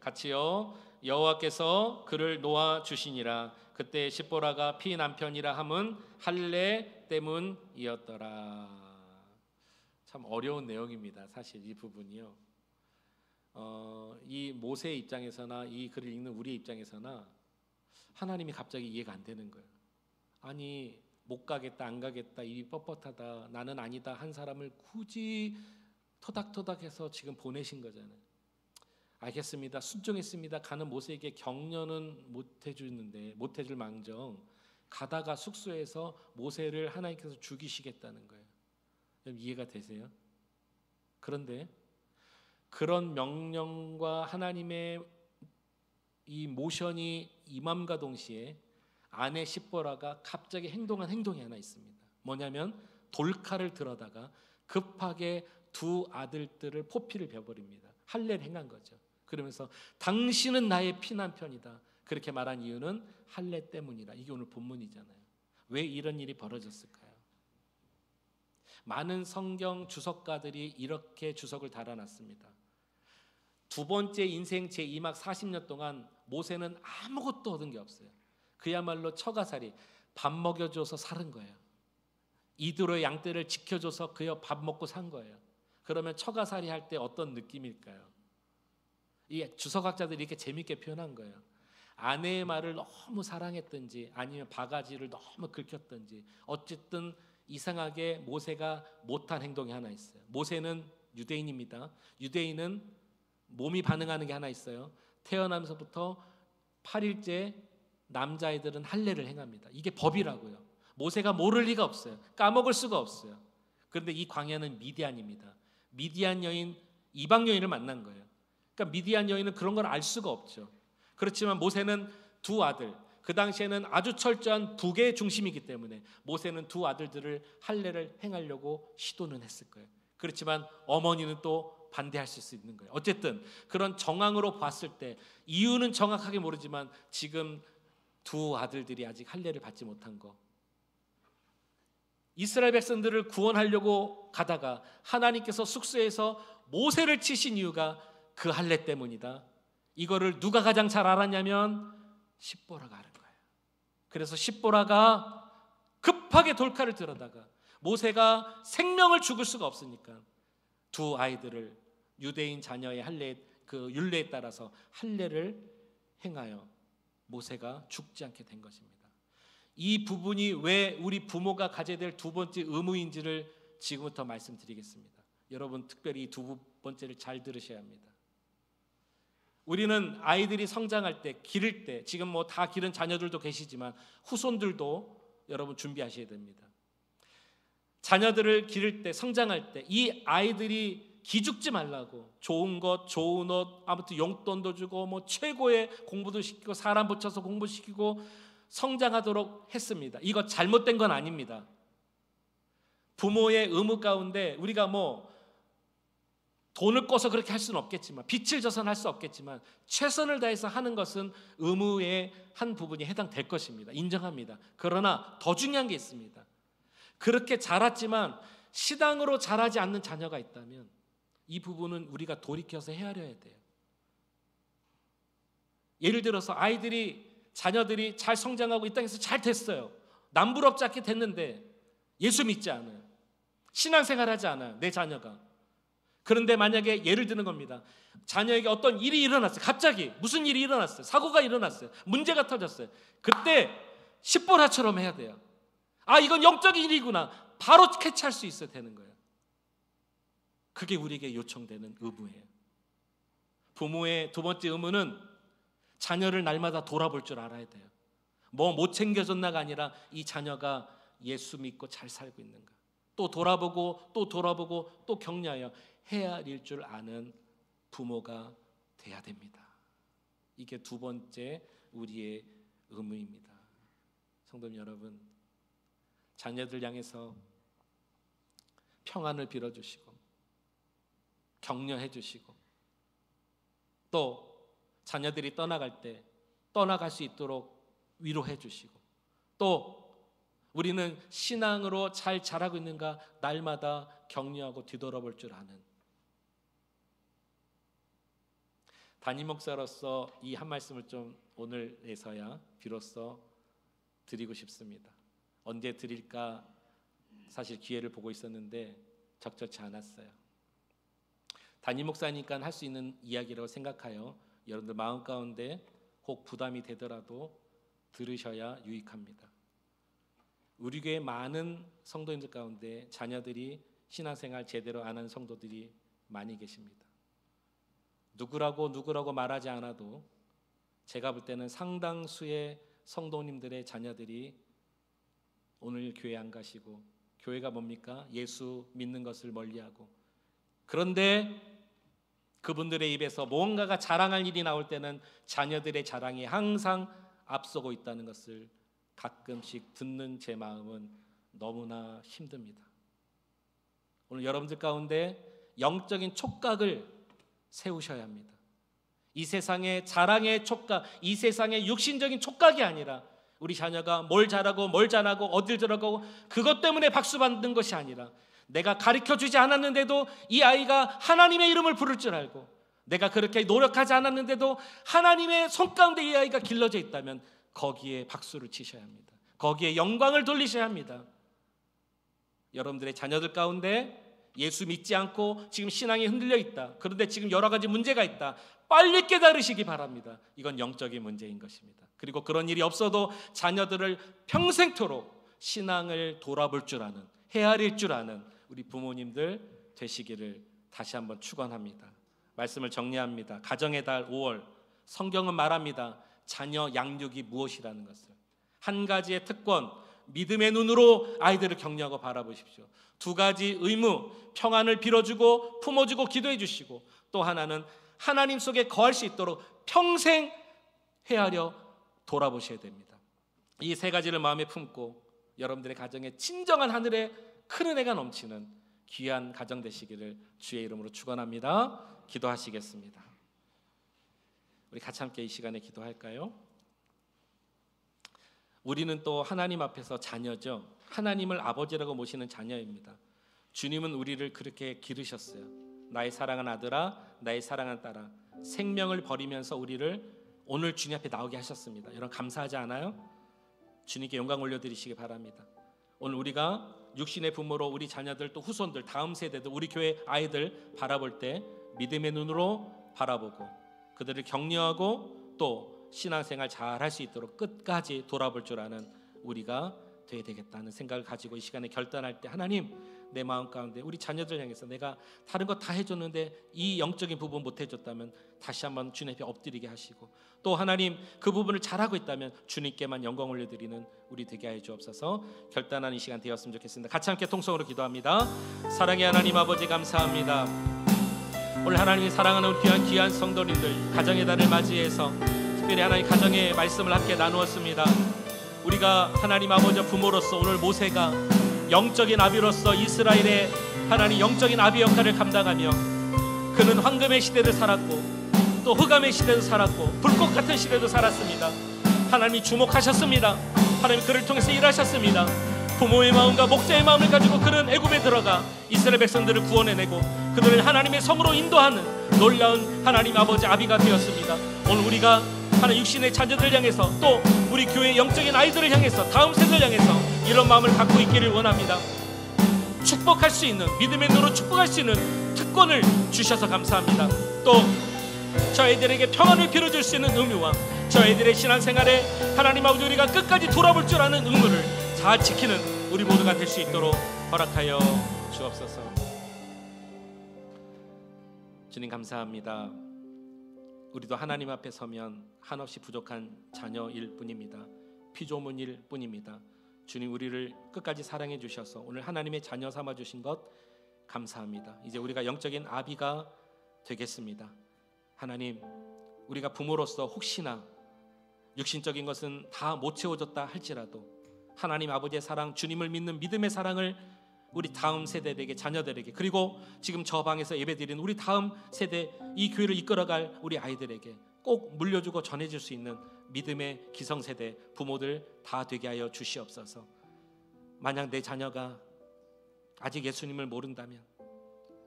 같이요. 여호와께서 그를 놓아 주시니라. 그때 십보라가 피 남편이라 함은 할례 때문이었더라. 참 어려운 내용입니다. 사실 이 부분이요. 이 모세의 입장에서나 이 글을 읽는 우리의 입장에서나 하나님이 갑자기 이해가 안 되는 거예요. 아니, 못 가겠다, 안 가겠다, 입이 뻣뻣하다, 나는 아니다 한 사람을 굳이 토닥토닥해서 지금 보내신 거잖아요. 알겠습니다, 순종했습니다, 가는 모세에게 격려는 못 해주는데, 못 해줄 망정 가다가 숙소에서 모세를 하나님께서 죽이시겠다는 거예요. 이해가 되세요? 그런데 그런 명령과 하나님의 이 모션이 임함과 동시에 아내 십보라가 갑자기 행동한 행동이 하나 있습니다. 뭐냐면 돌칼을 들어다가 급하게 두 아들들을 포피를 베어버립니다. 할례를 행한 거죠. 그러면서 당신은 나의 피남편이다, 그렇게 말한 이유는 할례 때문이라. 이게 오늘 본문이잖아요. 왜 이런 일이 벌어졌을까요? 많은 성경 주석가들이 이렇게 주석을 달아놨습니다. 두 번째 인생 제2막 40년 동안 모세는 아무것도 얻은 게 없어요. 그야말로 처가살이, 밥 먹여줘서 살은 거예요. 이드로의 양떼를 지켜줘서 그여 밥 먹고 산 거예요. 그러면 처가살이 할 때 어떤 느낌일까요? 이 주석학자들이 이렇게 재밌게 표현한 거예요. 아내의 말을 너무 사랑했든지 아니면 바가지를 너무 긁혔든지 어쨌든 이상하게 모세가 못한 행동이 하나 있어요. 모세는 유대인입니다. 유대인은 몸이 반응하는 게 하나 있어요. 태어나면서부터 8일째 남자애들은 할례를 행합니다. 이게 법이라고요. 모세가 모를 리가 없어요. 까먹을 수가 없어요. 그런데 이 광야는 미디안입니다. 미디안 여인, 이방 여인을 만난 거예요. 그러니까 미디안 여인은 그런 걸 알 수가 없죠. 그렇지만 모세는 두 아들, 그 당시에는 아주 철저한 북의 중심이기 때문에 모세는 두 아들들을 할례를 행하려고 시도는 했을 거예요. 그렇지만 어머니는 또 반대할 수 있는 거예요. 어쨌든 그런 정황으로 봤을 때 이유는 정확하게 모르지만 지금 두 아들들이 아직 할례를 받지 못한 거, 이스라엘 백성들을 구원하려고 가다가 하나님께서 숙소에서 모세를 치신 이유가 그 할례 때문이다. 이거를 누가 가장 잘 알았냐면 십보라가 아는 거예요. 그래서 십보라가 급하게 돌칼을 들어다가 모세가 생명을 죽을 수가 없으니까 두 아이들을 유대인 자녀의 할례, 그 율례에 따라서 할례를 행하여 모세가 죽지 않게 된 것입니다. 이 부분이 왜 우리 부모가 가져야 될 두 번째 의무인지를 지금부터 말씀드리겠습니다. 여러분 특별히 이 두 번째를 잘 들으셔야 합니다. 우리는 아이들이 성장할 때, 기를 때, 지금 뭐 다 기른 자녀들도 계시지만 후손들도 여러분 준비하셔야 됩니다. 자녀들을 기를 때, 성장할 때 이 아이들이 기죽지 말라고 좋은 것, 좋은 옷, 아무튼 용돈도 주고 뭐 최고의 공부도 시키고 사람 붙여서 공부시키고 성장하도록 했습니다. 이거 잘못된 건 아닙니다. 부모의 의무 가운데 우리가 뭐 돈을 꿔서 그렇게 할 수는 없겠지만, 빚을 져서는 할 수 없겠지만 최선을 다해서 하는 것은 의무의 한 부분이 해당될 것입니다. 인정합니다. 그러나 더 중요한 게 있습니다. 그렇게 자랐지만 시당으로 자라지 않는 자녀가 있다면 이 부분은 우리가 돌이켜서 헤아려야 돼요. 예를 들어서 자녀들이 잘 성장하고 이 땅에서 잘 됐어요. 남부럽지 않게 됐는데 예수 믿지 않아요. 신앙생활하지 않아요, 내 자녀가. 그런데 만약에 예를 드는 겁니다. 자녀에게 어떤 일이 일어났어요. 갑자기 무슨 일이 일어났어요. 사고가 일어났어요. 문제가 터졌어요. 그때 10보라처럼 해야 돼요. 아, 이건 영적인 일이구나. 바로 캐치할 수 있어야 되는 거예요. 그게 우리에게 요청되는 의무예요. 부모의 두 번째 의무는 자녀를 날마다 돌아볼 줄 알아야 돼요. 뭐 못 챙겨줬나가 아니라 이 자녀가 예수 믿고 잘 살고 있는가. 또 돌아보고 또 돌아보고 또 격려하여 헤아릴 줄 아는 부모가 돼야 됩니다. 이게 두 번째 우리의 의무입니다. 성도 여러분, 자녀들 향해서 평안을 빌어주시고 격려해 주시고 또 자녀들이 떠나갈 때 떠나갈 수 있도록 위로해 주시고 또 우리는 신앙으로 잘 자라고 있는가 날마다 격려하고 뒤돌아볼 줄 아는 담임 목사로서 이 한 말씀을 좀 오늘에서야 비로소 드리고 싶습니다. 언제 드릴까 사실 기회를 보고 있었는데 적절치 않았어요. 담임 목사니까 할 수 있는 이야기라고 생각하여 여러분들 마음 가운데 혹 부담이 되더라도 들으셔야 유익합니다. 우리 교회 많은 성도님들 가운데 자녀들이 신앙생활 제대로 안 하는 성도들이 많이 계십니다. 누구라고 말하지 않아도 제가 볼 때는 상당수의 성도님들의 자녀들이 오늘 교회 안 가시고, 교회가 뭡니까? 예수 믿는 것을 멀리하고, 그런데 그분들의 입에서 뭔가가 자랑할 일이 나올 때는 자녀들의 자랑이 항상 앞서고 있다는 것을 가끔씩 듣는 제 마음은 너무나 힘듭니다. 오늘 여러분들 가운데 영적인 촉각을 세우셔야 합니다. 이 세상의 자랑의 촉각, 이 세상의 육신적인 촉각이 아니라 우리 자녀가 뭘 잘하고 어딜 들어가고 그것 때문에 박수 받는 것이 아니라 내가 가르쳐주지 않았는데도 이 아이가 하나님의 이름을 부를 줄 알고, 내가 그렇게 노력하지 않았는데도 하나님의 손 가운데 이 아이가 길러져 있다면 거기에 박수를 치셔야 합니다. 거기에 영광을 돌리셔야 합니다. 여러분들의 자녀들 가운데 예수 믿지 않고 지금 신앙이 흔들려 있다, 그런데 지금 여러 가지 문제가 있다, 빨리 깨달으시기 바랍니다. 이건 영적인 문제인 것입니다. 그리고 그런 일이 없어도 자녀들을 평생토록 신앙을 돌아볼 줄 아는, 헤아릴 줄 아는 우리 부모님들 되시기를 다시 한번 축원합니다. 말씀을 정리합니다. 가정의 달 5월, 성경은 말합니다. 자녀 양육이 무엇이라는 것을. 한 가지의 특권, 믿음의 눈으로 아이들을 격려하고 바라보십시오. 두 가지 의무, 평안을 빌어주고 품어주고 기도해 주시고, 또 하나는 하나님 속에 거할 수 있도록 평생 헤아려 돌아보셔야 됩니다. 이 세 가지를 마음에 품고 여러분들의 가정에 진정한 하늘의 큰 은혜가 넘치는 귀한 가정 되시기를 주의 이름으로 축원합니다. 기도하시겠습니다. 우리 같이 함께 이 시간에 기도할까요? 우리는 또 하나님 앞에서 자녀죠. 하나님을 아버지라고 모시는 자녀입니다. 주님은 우리를 그렇게 기르셨어요. 나의 사랑하는 아들아, 나의 사랑하는 딸아, 생명을 버리면서 우리를 오늘 주님 앞에 나오게 하셨습니다. 여러분 감사하지 않아요? 주님께 영광 올려드리시기 바랍니다. 오늘 우리가 육신의 부모로 우리 자녀들, 또 후손들, 다음 세대들, 우리 교회 아이들 바라볼 때 믿음의 눈으로 바라보고 그들을 격려하고 또 신앙생활 잘 할 수 있도록 끝까지 돌아볼 줄 아는 우리가 되어야 되겠다는 생각을 가지고 이 시간에 결단할 때, 하나님, 내 마음 가운데 우리 자녀들 향해서 내가 다른 거 다 해줬는데 이 영적인 부분 못 해줬다면 다시 한번 주님 앞에 엎드리게 하시고, 또 하나님 그 부분을 잘하고 있다면 주님께만 영광 올려드리는 우리 되게 하여 주옵소서. 결단하는 이 시간 되었으면 좋겠습니다. 같이 함께 통성으로 기도합니다. 사랑의 하나님 아버지, 감사합니다. 오늘 하나님이 사랑하는 우리 귀한 성도님들 가정의 달을 맞이해서 특별히 하나님 가정의 말씀을 함께 나누었습니다. 우리가 하나님 아버지 부모로서 오늘 모세가 영적인 아비로서 이스라엘의 하나님 영적인 아비 역할을 감당하며, 그는 황금의 시대를 살았고 또 흑암의 시대도 살았고 불꽃 같은 시대도 살았습니다. 하나님이 주목하셨습니다. 하나님 그를 통해서 일하셨습니다. 부모의 마음과 목자의 마음을 가지고 그는 애굽에 들어가 이스라엘 백성들을 구원해내고 그들을 하나님의 성으로 인도하는 놀라운 하나님 아버지 아비가 되었습니다. 오늘 우리가 하나님 육신의 자녀들 향해서 또 우리 교회 영적인 아이들을 향해서 다음 세대를 향해서 이런 마음을 갖고 있기를 원합니다. 축복할 수 있는, 믿음의 눈으로 축복할 수 있는 특권을 주셔서 감사합니다. 또 저희들에게 평안을 빌어줄 수 있는 의무와 저희들의 신앙생활에 하나님 아버지 우리가 끝까지 돌아볼 줄 아는 의무를 잘 지키는 우리 모두가 될 수 있도록 허락하여 주옵소서. 주님 감사합니다. 우리도 하나님 앞에 서면 한없이 부족한 자녀일 뿐입니다. 피조물일 뿐입니다. 주님, 우리를 끝까지 사랑해 주셔서 오늘 하나님의 자녀 삼아 주신 것 감사합니다. 이제 우리가 영적인 아비가 되겠습니다. 하나님, 우리가 부모로서 혹시나 육신적인 것은 다 못 채워줬다 할지라도 하나님 아버지의 사랑, 주님을 믿는 믿음의 사랑을 우리 다음 세대들에게, 자녀들에게, 그리고 지금 저 방에서 예배드리는 우리 다음 세대, 이 교회를 이끌어갈 우리 아이들에게 꼭 물려주고 전해줄 수 있는 믿음의 기성세대 부모들 다 되게 하여 주시옵소서. 만약 내 자녀가 아직 예수님을 모른다면,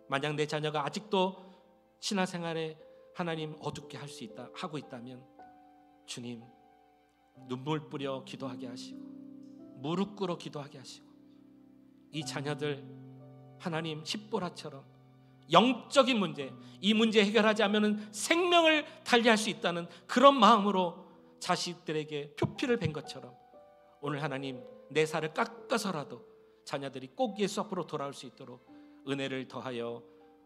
만약 내 자녀가 아직도 신앙생활에 하나님 어둡게 할 수 있다 하고 있다면, 주님 눈물 뿌려 기도하게 하시고 무릎 꿇어 기도하게 하시고 이 자녀들 하나님 십보라처럼 영적인 문제, 이 문제 해결하지 않으면 생명을 달리할 수 있다는 그런 마음으로 자식들에게 표피를 벤 것처럼 오늘 하나님 내 살을 깎아서라도 자녀들이 꼭 예수 앞으로 돌아올 수 있도록 은혜를 더하여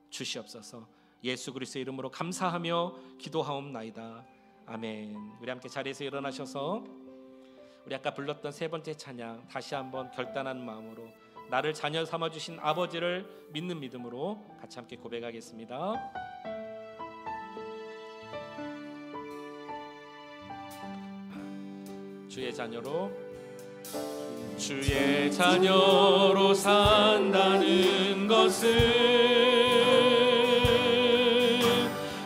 주시옵소서. 예수 그리스도의 이름으로 감사하며 기도하옵나이다. 아멘. 우리 함께 자리에서 일어나셔서 우리 아까 불렀던 세 번째 찬양 다시 한번 결단한 마음으로 나를 자녀 삼아주신 아버지를 믿는 믿음으로 같이 함께 고백하겠습니다. 주의 자녀로, 주의 자녀로 산다는 것은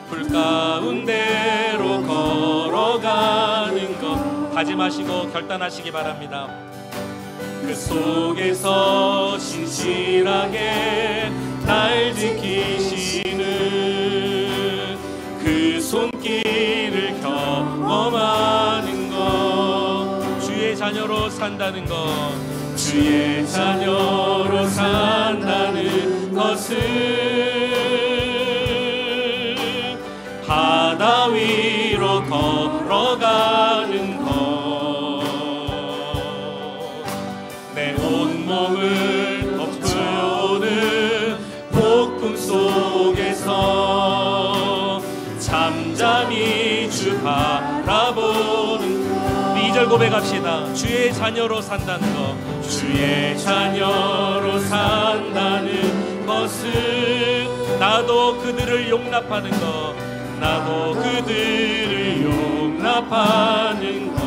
불 가운데로 걸어가는 것 다짐하시고 결단하시기 바랍니다. 그 속에서 신실하게 날 지키시는 그 손길을 경험하는 것, 주의 자녀로 산다는 것, 주의 자녀로 산다는 것은 바다 위로 걸어가는 것, 내 온몸을 덮쳐오는 폭풍 속에서 잠잠히 주 바라보는 2절 고백합시다. 주의 자녀로 산다는 것, 주의 자녀로 산다는 것은 나도 그들을 용납하는 것, 나도 그들을 용납하는 것,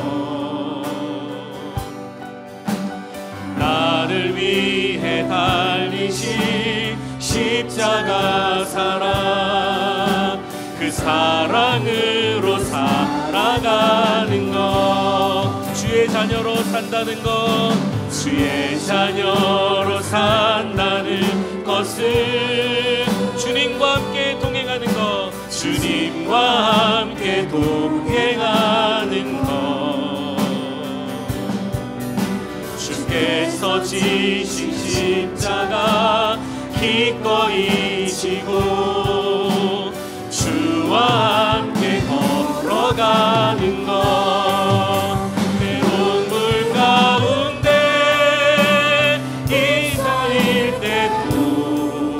나를 위해 달리신 십자가 사랑, 그 사랑으로 살아가는 것, 주의 자녀로 산다는 것, 주의 자녀로 산다는 것은 주님과 함께 동행하는 것, 주님과 함께 동행하는 것, 주께서 지신 십자가 기꺼이 지고 주와 함께 걸어가는 것, 외로운 물 가운데 이사일 때도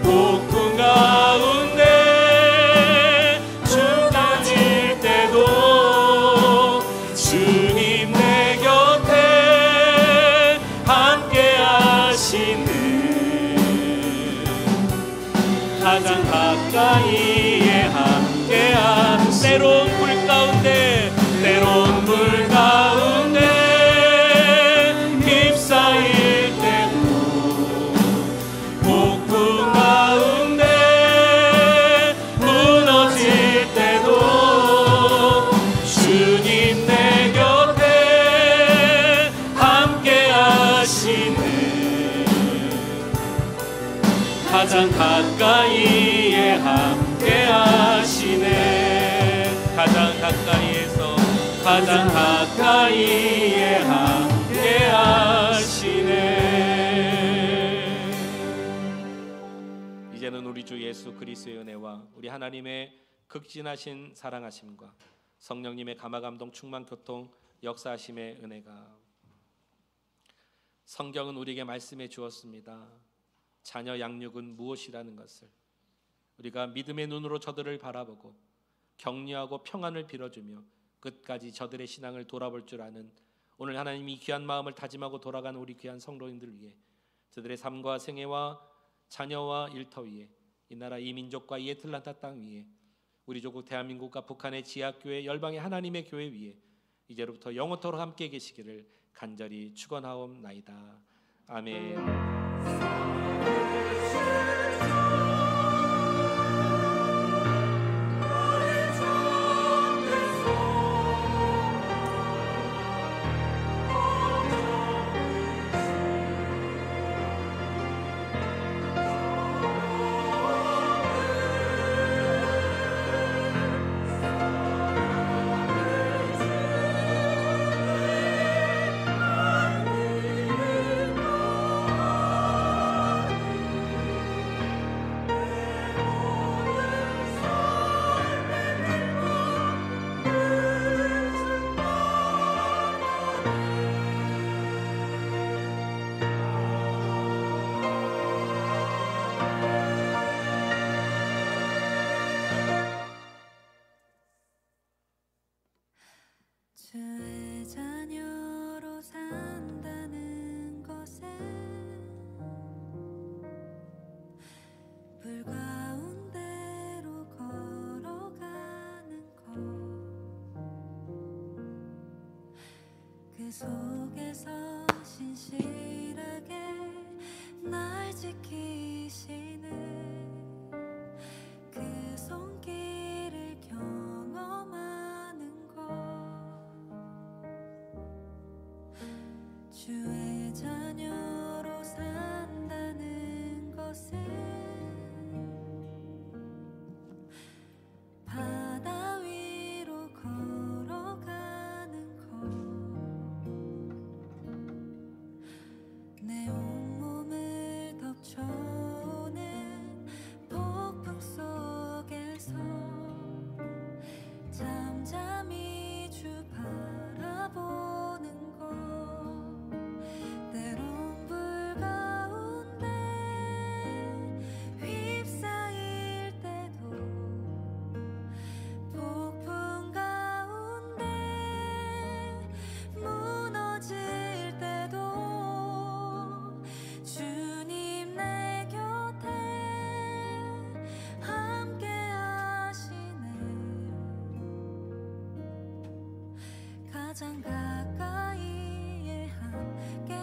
폭풍 가운데 춤다닐 때도 주님 내 곁에 함께 하시는 가장 가까이에 함께한 때로운 불 가운데, 때로운 불 가운데 휩싸일 때도 폭풍 가운데 무너질 때도 주님 내 곁에 함께하시는 가장 가까이에 함께하시네, 가장 가까이에서 가장 가까이에 함께하시네. 우리 주 예수 그리스도의 은혜와 우리 하나님의 극진하신 사랑하심과 성령님의 감화감동 충만 교통 역사하심의 은혜가, 성경은 우리에게 말씀해 주었습니다. 자녀 양육은 무엇이라는 것을 우리가 믿음의 눈으로 저들을 바라보고 격려하고 평안을 빌어주며 끝까지 저들의 신앙을 돌아볼 줄 아는, 오늘 하나님이 귀한 마음을 다짐하고 돌아가는 우리 귀한 성도님들 위해 저들의 삶과 생애와 자녀와 일터 위에, 이 나라 이 민족과 이 애틀란타 땅 위에, 우리 조국 대한민국과 북한의 지하교회, 열방의 하나님의 교회 위에 이제로부터 영원토록 함께 계시기를 간절히 축원하옵나이다. 아멘. 주의 자녀로 산다는 것에 불 가운데로 걸어가는 것, 그 속에서 신실하게 날 지키시는 그 손길을 경험하는 것, 주의 자녀로 산다는 것은 바다 위로 걸어가는 것, 내 온몸을 덮쳐오는 폭풍 속에서 잠잠히 주 바라보는 것, 때론 불 가운데 휩싸일 때도, 폭풍 가운데 무너질 때도 주님 내 곁에 함께 하시네. 가장 가까이에 함께